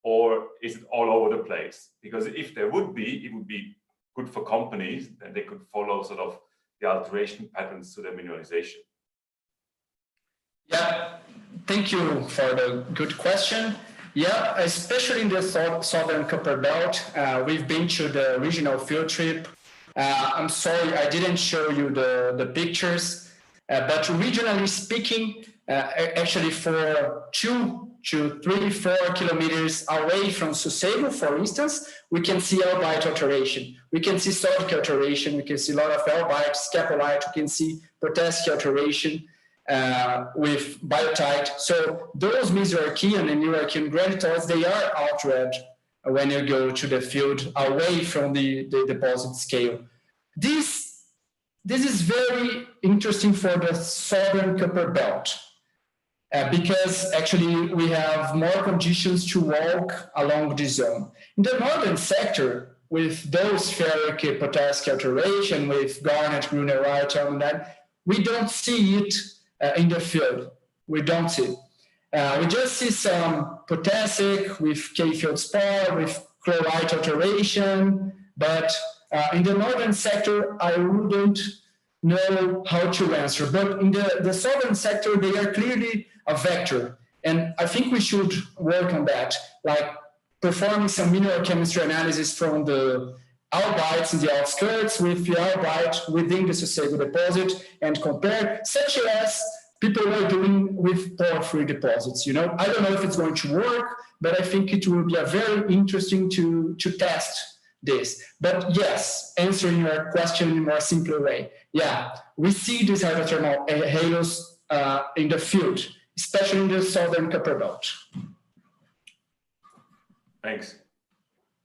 or is it all over the place? Because if there would be, it would be good for companies, and they could follow sort of the alteration patterns to their mineralization. Yeah, thank you for the good question. Yeah, especially in the Southern Copper Belt, we've been to the regional field trip. I'm sorry, I didn't show you the pictures, but regionally speaking, actually for 2 to 3, 4 kilometers away from Sossego, for instance, we can see albite alteration. We can see sodic alteration. We can see a lot of albite, scapolite. We can see potassic alteration with biotite. So those Mesoarchean and Newarkian granitoids, they are altered when you go to the field away from the deposit scale. This is very interesting for the Southern Copper Belt. Because actually we have more conditions to walk along the zone. In the northern sector, with those ferric potassic alteration, with garnet, grunerite, and that, we don't see it in the field. We don't see it. We just see some potassic with K-feldspar, with chlorite alteration, but in the northern sector, I wouldn't know how to answer. But in the southern sector, they are clearly a vector. And I think we should work on that, like performing some mineral chemistry analysis from the albites in the outskirts with the albite within the Sossego deposit and compare, such as people are doing with porphyry deposits. You know, I don't know if it's going to work, but I think it will be a very interesting to test this. But yes, answering your question in a more simpler way. Yeah, we see these hydrothermal halos in the field, especially in the southern Copper Belt. Thanks.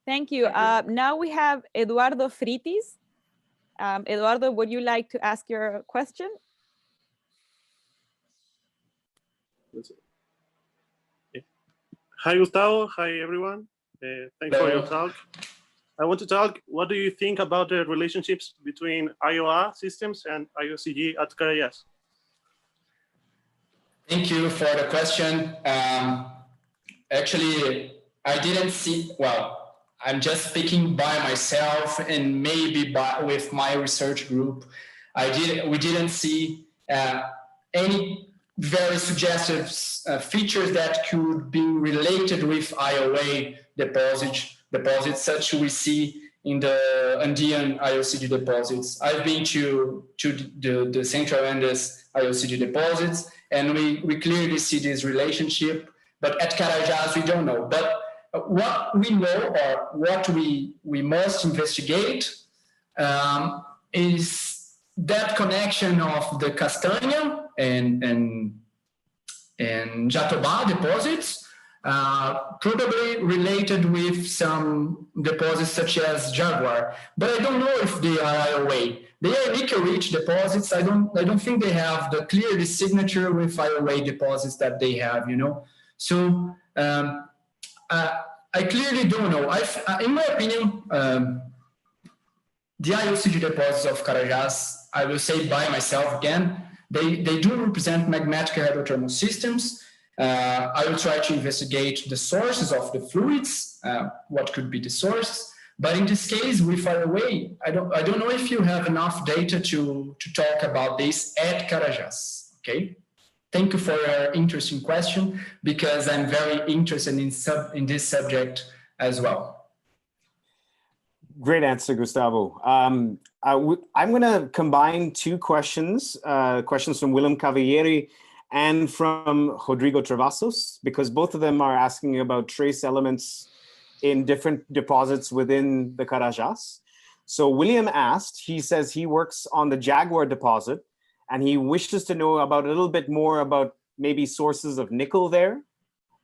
Thank you. Now we have Eduardo Fritis. Eduardo, would you like to ask your question? Hi, Gustavo. Hi, everyone. Thanks for your talk. I want to talk, what do you think about the relationships between IOA systems and IOCG at Carajás? Thank you for the question. Actually, I didn't see, well, I'm just speaking by myself and maybe with my research group. We didn't see any very suggestive features that could be related with IOA deposits such we see in the Andean IOCG deposits. I've been to the Central Andes IOCG deposits, and we clearly see this relationship, but at Carajás we don't know. But what we know, or what we must investigate, is that connection of the Castanha and Jatobá deposits, probably related with some deposits such as Jaguar, but I don't know if they are IOA. They are nickel-rich deposits. I don't think they have the clear signature with IOA deposits that they have, you know. So I clearly don't know. In my opinion, the IOCG deposits of Carajás, I will say by myself again, they do represent magmatic hydrothermal systems. I will try to investigate the sources of the fluids, what could be the source. But in this case, with IOA, I don't know if you have enough data to talk about this at Carajás. Okay. Thank you for your interesting question, because I'm very interested in this subject as well. Great answer, Gustavo. I'm going to combine two questions, questions from Willem Cavalieri and from Rodrigo Travassos, because both of them are asking about trace elements in different deposits within the Carajás. So William asked, he says he works on the Jaguar deposit, and he wishes to know about a little bit more about maybe sources of nickel there.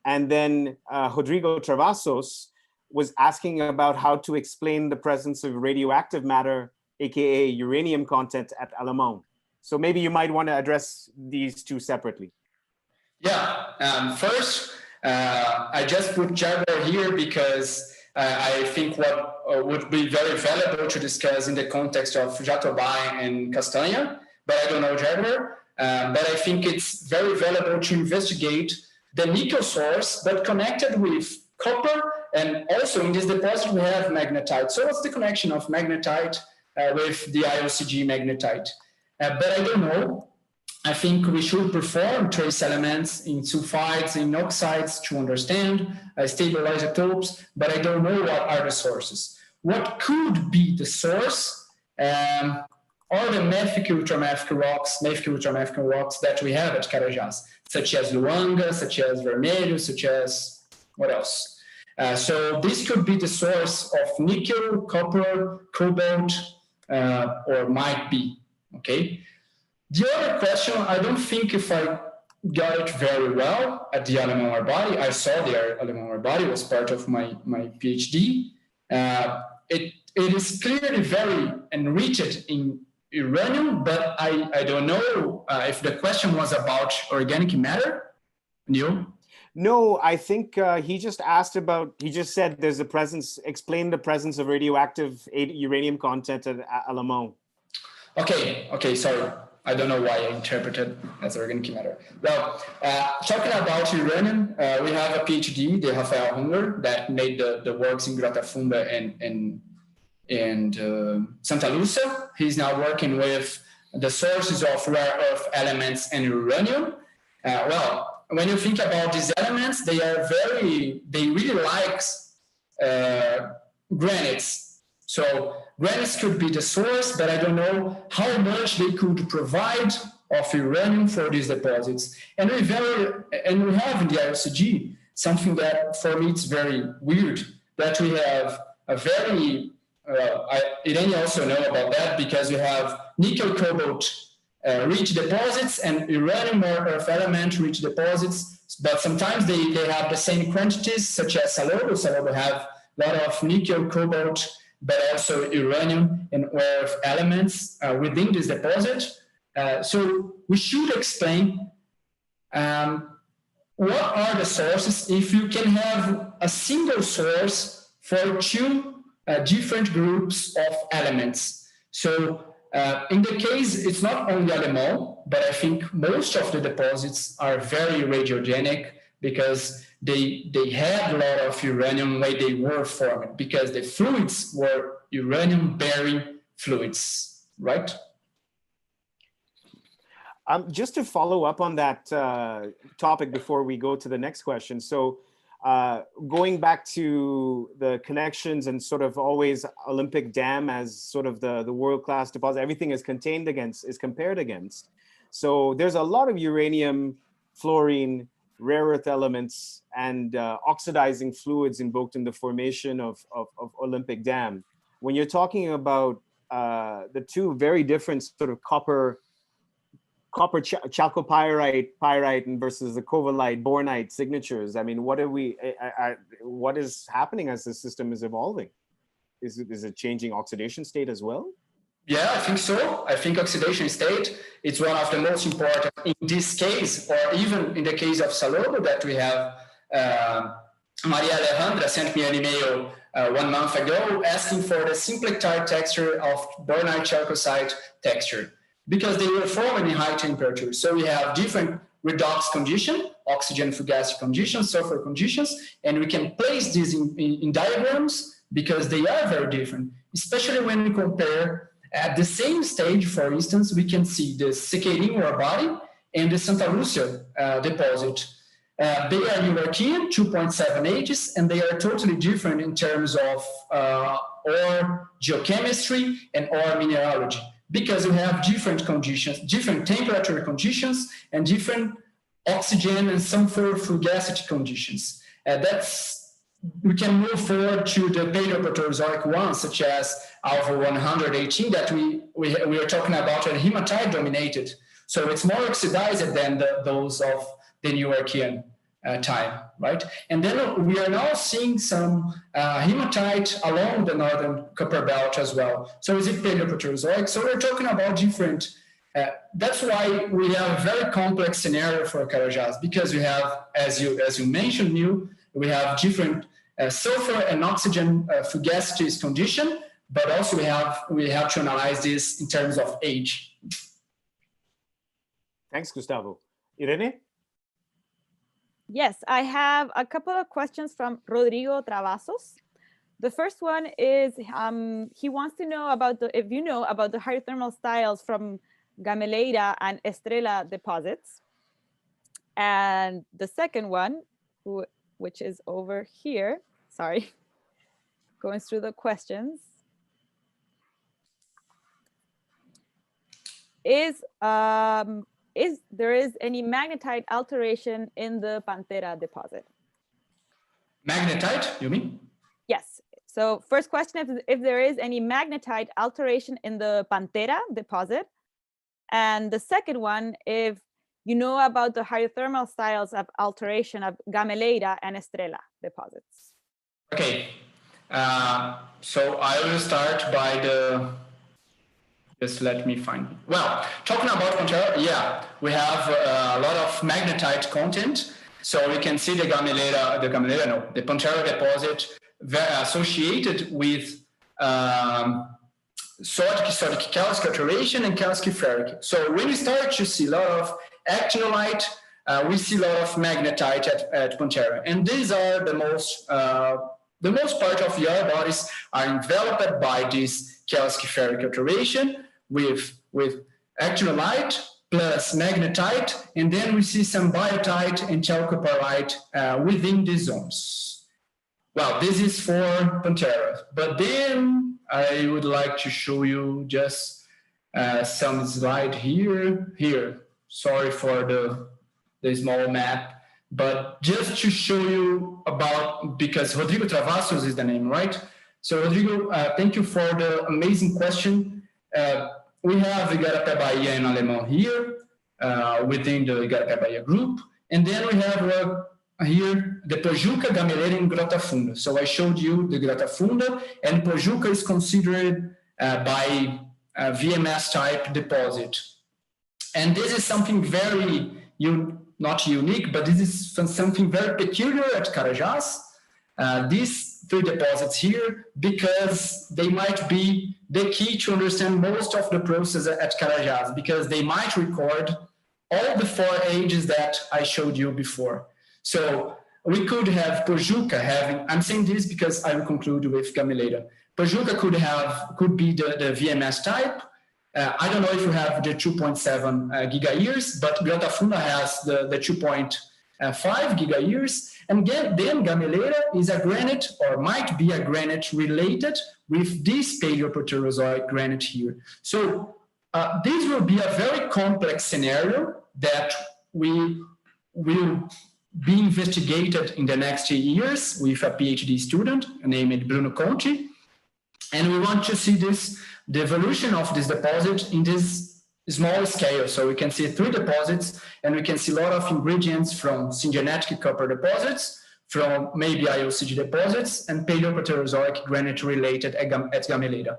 And then Rodrigo Travassos was asking about how to explain the presence of radioactive matter, aka uranium content at Alemão. So maybe you might want to address these two separately. Yeah, first, I just put Jaguar here because I think what would be very valuable to discuss in the context of Jatobá and Castanha, but I don't know Jaguar. But I think it's very valuable to investigate the nickel source, but connected with copper, and also in this deposit we have magnetite. So what's the connection of magnetite with the IOCG magnetite? But I don't know. I think we should perform trace elements in sulfides, in oxides to understand stable isotopes, but I don't know what are the sources. What could be the source are the mafic ultramafic rocks that we have at Carajás, such as Luanga, such as Vermelho, such as what else? So this could be the source of nickel, copper, cobalt, or might be, okay? The other question, I don't think if I got it very well at the Alemão ore body. I saw the Alemão ore body, was part of my PhD. It is clearly very enriched in uranium, but I don't know if the question was about organic matter, Neil? No, I think he just asked about, he just said there's a presence, explain the presence of radioactive uranium content at Alemão. Okay, sorry. I don't know why I interpreted as organic matter. Well, talking about uranium, we have a PhD, the Rafael Hunger, that made the works in Grota Funda and Santa Lúcia. He's now working with the sources of rare earth elements and uranium. Well, when you think about these elements, they really like granites. So granites could be the source, but I don't know how much they could provide of uranium for these deposits. And we have in the IOCG something that for me it's very weird, that we have a very, Irene also know about that, because we have nickel cobalt rich deposits and uranium or earth element rich deposits, but sometimes they have the same quantities, such as Salobo. Salobo have a lot of nickel, cobalt, but also uranium and earth elements within this deposit. So we should explain what are the sources if you can have a single source for two different groups of elements. So in the case, it's not only Alemão, but I think most of the deposits are very radiogenic because they had a lot of uranium when they were formed, because the fluids were uranium-bearing fluids, right? Just to follow up on that topic before we go to the next question. So going back to the connections and sort of always Olympic Dam as sort of the world-class deposit, everything is compared against. So there's a lot of uranium, fluorine, rare earth elements, and oxidizing fluids invoked in the formation of Olympic Dam. When you're talking about the two very different sort of copper chalcopyrite, pyrite, and versus the covellite, bornite signatures. I mean, what is happening as the system is evolving? Is it changing oxidation state as well? Yeah, I think so. I think oxidation state is one of the most important in this case, or even in the case of Salobo that we have. Maria Alejandra sent me an email 1 month ago asking for the symplectite texture of bornite chalcocite texture, because they were formed in high temperatures. So we have different redox conditions, oxygen fugassing conditions, sulfur conditions, and we can place these in diagrams because they are very different, especially when we compare at the same stage. For instance, we can see the Sequeirinho ore body and the Santa Lucia deposit. They are European, 2.7 ages, and they are totally different in terms of ore geochemistry and ore mineralogy, because we have different conditions, different temperature conditions, and different oxygen and sulfur fugacity conditions. We can move forward to the Paleoproterozoic ones, such as Alpha 118 that we are talking about, and hematite dominated. So it's more oxidized than those of the Newarkian time, right? And then we are now seeing some hematite along the northern copper belt as well. So is it Paleoproterozoic? So we're talking about different, that's why we have a very complex scenario for Carajás, because we have, as you mentioned, Neil, we have different sulfur and oxygen fugacities condition, but also we have to analyze this in terms of age. Thanks, Gustavo. Irene? Yes, I have a couple of questions from Rodrigo Travasos. The first one is he wants to know about if you know about the hydrothermal styles from Gameleira and Estrela deposits. And the second one, which is over here, sorry, going through the questions, is there is any magnetite alteration in the Pantera deposit? Magnetite, you mean? Yes. So first question is if there is any magnetite alteration in the Pantera deposit. And the second one, if you know about the hydrothermal styles of alteration of Gameleira and Estrela deposits. Okay. So I will start by just let me find. Well, talking about Pantera, yeah, we have a lot of magnetite content. So we can see the Pantera deposit very associated with sodic calcic alteration and calcic ferric. So when we start to see a lot of actinolite, we see a lot of magnetite at Pantera, and these are the most part of the ore bodies are enveloped by this calcic ferric alteration with actinolite plus magnetite, and then we see some biotite and chalcopyrite within these zones. Well, this is for Pantera, but then I would like to show you just some slide here. Sorry for the small map, but just to show you about, because Rodrigo Travassos is the name, right? So Rodrigo, thank you for the amazing question. we have Igarapé Bahia in Alemão here, within the Igarapé Bahia group. And then we have here the Pojuca, Gameleira, and Grota Funda. So I showed you the Grota Funda, and Pojuca is considered by VMS type deposit. And this is something very, not unique, but this is something very peculiar at Carajás. These three deposits here, because they might be the key to understand most of the process at Carajás, because they might record all the 4 ages that I showed you before. So we could have Pojuca having, I'm saying this because I will conclude with Gameleira. Pojuca could be the VMS type. I don't know if you have the 2.7 giga years, but Grota Funda has the 2.5 giga years. And then Gameleira is a granite, or might be a granite related with this Paleoproterozoic granite here. So this will be a very complex scenario that we will be investigated in the next years with a PhD student named Bruno Conti. And we want to see the evolution of this deposit in this small scale. So we can see 3 deposits, and we can see a lot of ingredients from syngenetic copper deposits, from maybe IOCG deposits, and Paleoproterozoic granite related at Gameleira.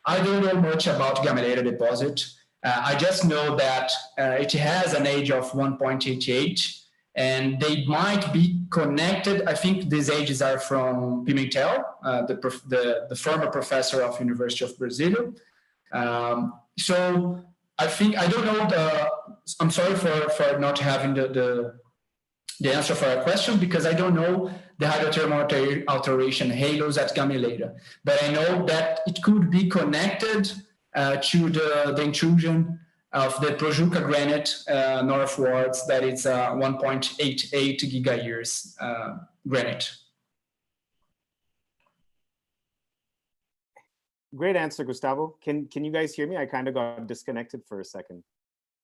I don't know much about Gameleira deposit. I just know that it has an age of 1.88, and they might be connected. I think these ages are from Pimentel, the former professor of University of Brazil. So I think, I don't know I'm sorry for not having the answer for a question, because I don't know the hydrothermal alteration halos at Gameleira. But I know that it could be connected to the intrusion of the Pojuca granite northwards, that is 1.88 giga years granite. Great answer, Gustavo. Can you guys hear me? I kind of got disconnected for a second.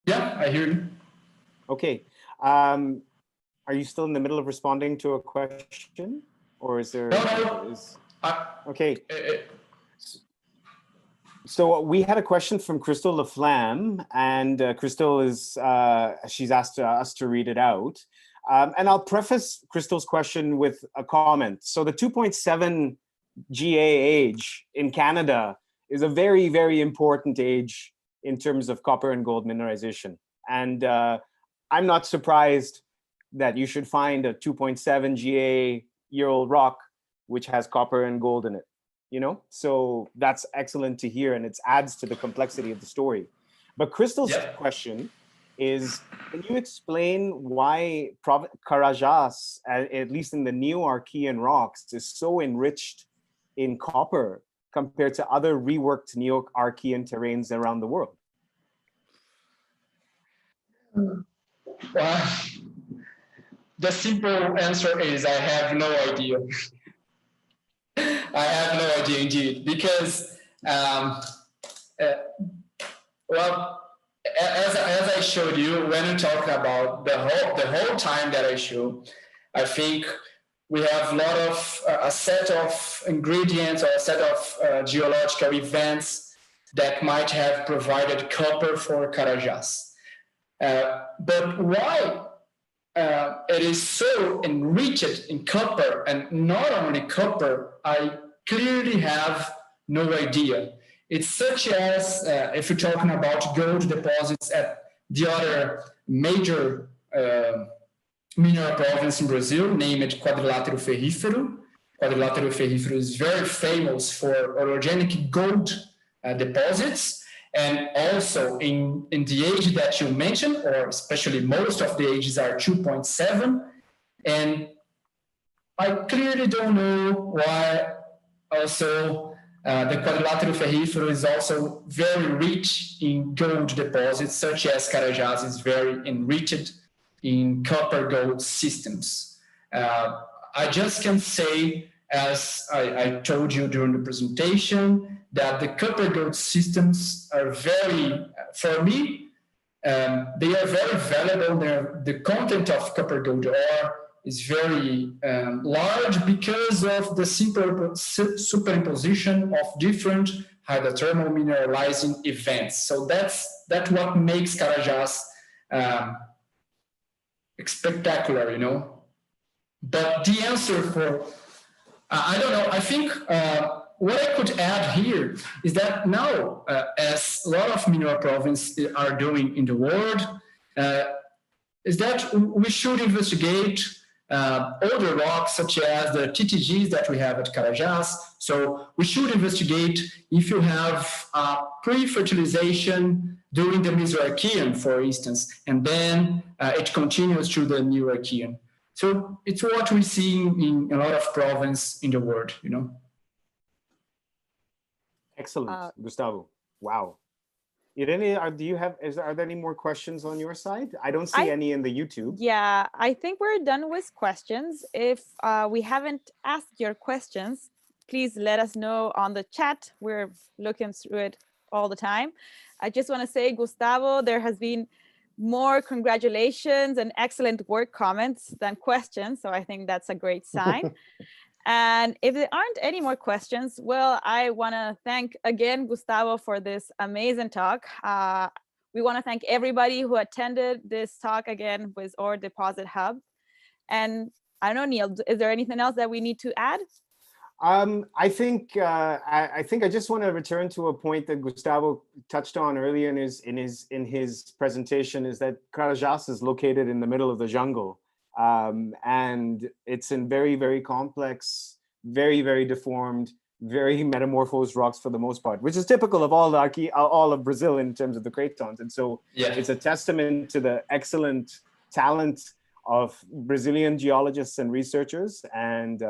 Yeah, I hear you. Okay. Are you still in the middle of responding to a question, or is there? No. Okay. So we had a question from Crystal Laflamme, and Crystal is she's asked us to read it out. And I'll preface Crystal's question with a comment. So the 2.7 GA age in Canada is a very, very important age in terms of copper and gold mineralization. And I'm not surprised that you should find a 2.7 GA year-old rock which has copper and gold in it. You know, so that's excellent to hear, and it adds to the complexity of the story. But Crystal's question is, can you explain why Carajás, at least in the Neo-Archean rocks, is so enriched in copper compared to other reworked Neo-Archean terrains around the world? Well, the simple answer is I have no idea. I have no idea indeed, because, well, as I showed you, when we talk about the whole time that I show, I think we have a set of ingredients or a set of geological events that might have provided copper for Carajás. But why it is so enriched in copper, and not only copper, I clearly have no idea. It's such as, if you're talking about gold deposits at the other major mineral province in Brazil, named Quadrilátero Ferrífero. Quadrilátero Ferrífero is very famous for orogenic gold deposits. And also in the age that you mentioned, or especially most of the ages are 2.7. And I clearly don't know why also the Quadrilátero Ferrífero is also very rich in gold deposits, such as Carajás is very enriched in copper gold systems. I just can say, as I told you during the presentation, that the copper gold systems are very, for me, they are very valuable. The content of copper gold ore is very large because of the simple superimposition of different hydrothermal mineralizing events. So that's what makes Carajás spectacular, you know. But the answer for, I don't know, I think what I could add here is that now, as a lot of mineral provinces are doing in the world, is that we should investigate older rocks such as the TTGs that we have at Carajás. So we should investigate if you have pre-fertilization during the Mesoarchean, for instance, and then it continues through the Neoarchean. So it's what we see in a lot of provinces in the world, you know. Excellent, Gustavo. Wow. Irene, are there any more questions on your side? I don't see any in the YouTube. Yeah, I think we're done with questions. If we haven't asked your questions, please let us know on the chat. We're looking through it all the time. I just want to say, Gustavo, there has been more congratulations and excellent work comments than questions. So I think that's a great sign. And if there aren't any more questions, well, I want to thank again Gustavo for this amazing talk. We want to thank everybody who attended this talk again with Ore Deposit Hub. And I don't know, Neil, is there anything else that we need to add? I think I just want to return to a point that Gustavo touched on earlier in his presentation, is that Carajás is located in the middle of the jungle. And it's in very, very complex, very, very deformed, very metamorphosed rocks for the most part, which is typical of all of Brazil in terms of the cratons. And so it's a testament to the excellent talent of Brazilian geologists and researchers. And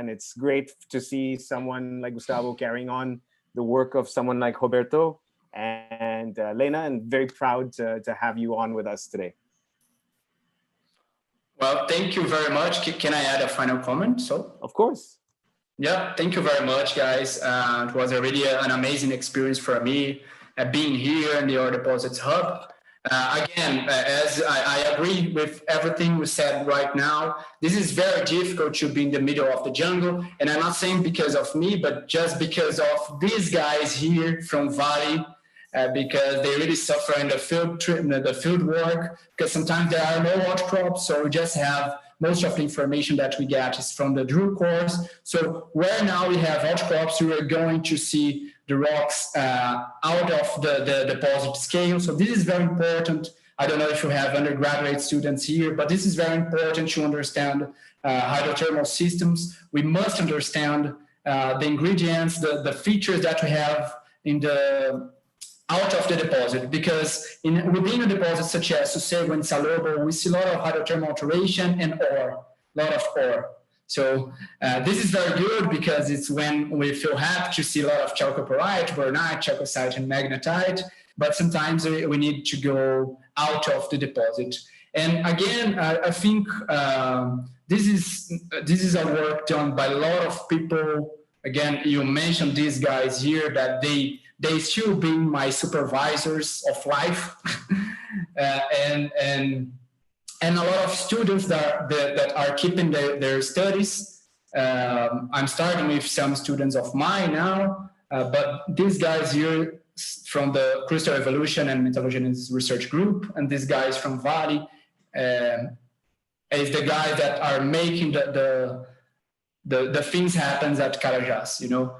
it's great to see someone like Gustavo carrying on the work of someone like Roberto and Lena, and very proud to have you on with us today. Well, thank you very much. Can I add a final comment? So, of course. Yeah, thank you very much, guys. It was really an amazing experience for me being here in the Ore Deposits Hub. Again, as I agree with everything we said right now, this is very difficult to be in the middle of the jungle. And I'm not saying because of me, but just because of these guys here from Valley, because they really suffer in the field work, because sometimes there are no outcrops, so we just have most of the information that we get is from the drill cores. So where now we have outcrops, we are going to see the rocks out of the deposit scale. So this is very important. I don't know if you have undergraduate students here, but this is very important to understand hydrothermal systems. We must understand the ingredients, the features that we have in the out of the deposit, because within a deposit such as Sossego and Salobo, we see a lot of hydrothermal alteration and ore, a lot of ore. So this is very good because it's when we feel happy to see a lot of chalcopyrite, bornite, chalcocite, and magnetite, but sometimes we need to go out of the deposit. And again, I think this is a work done by a lot of people. Again, you mentioned these guys here that they still being my supervisors of life, and a lot of students that are keeping their studies. I'm starting with some students of mine now, but these guys here from the Crystal Evolution and Metallurgy Research Group, and these guys from Valley is the guys that are making the things happen at Carajás, you know.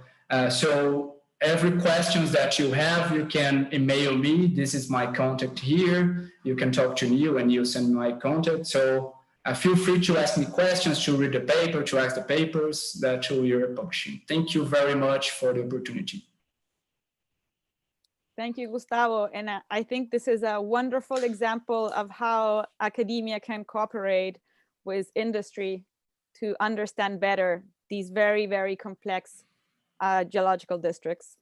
So every questions that you have, you can email me. This is my contact here. You can talk to Neil and you send my contact. So feel free to ask me questions, to read the paper, to ask the papers that you're publishing. Thank you very much for the opportunity. Thank you, Gustavo. And I think this is a wonderful example of how academia can cooperate with industry to understand better these very, very complex geological districts.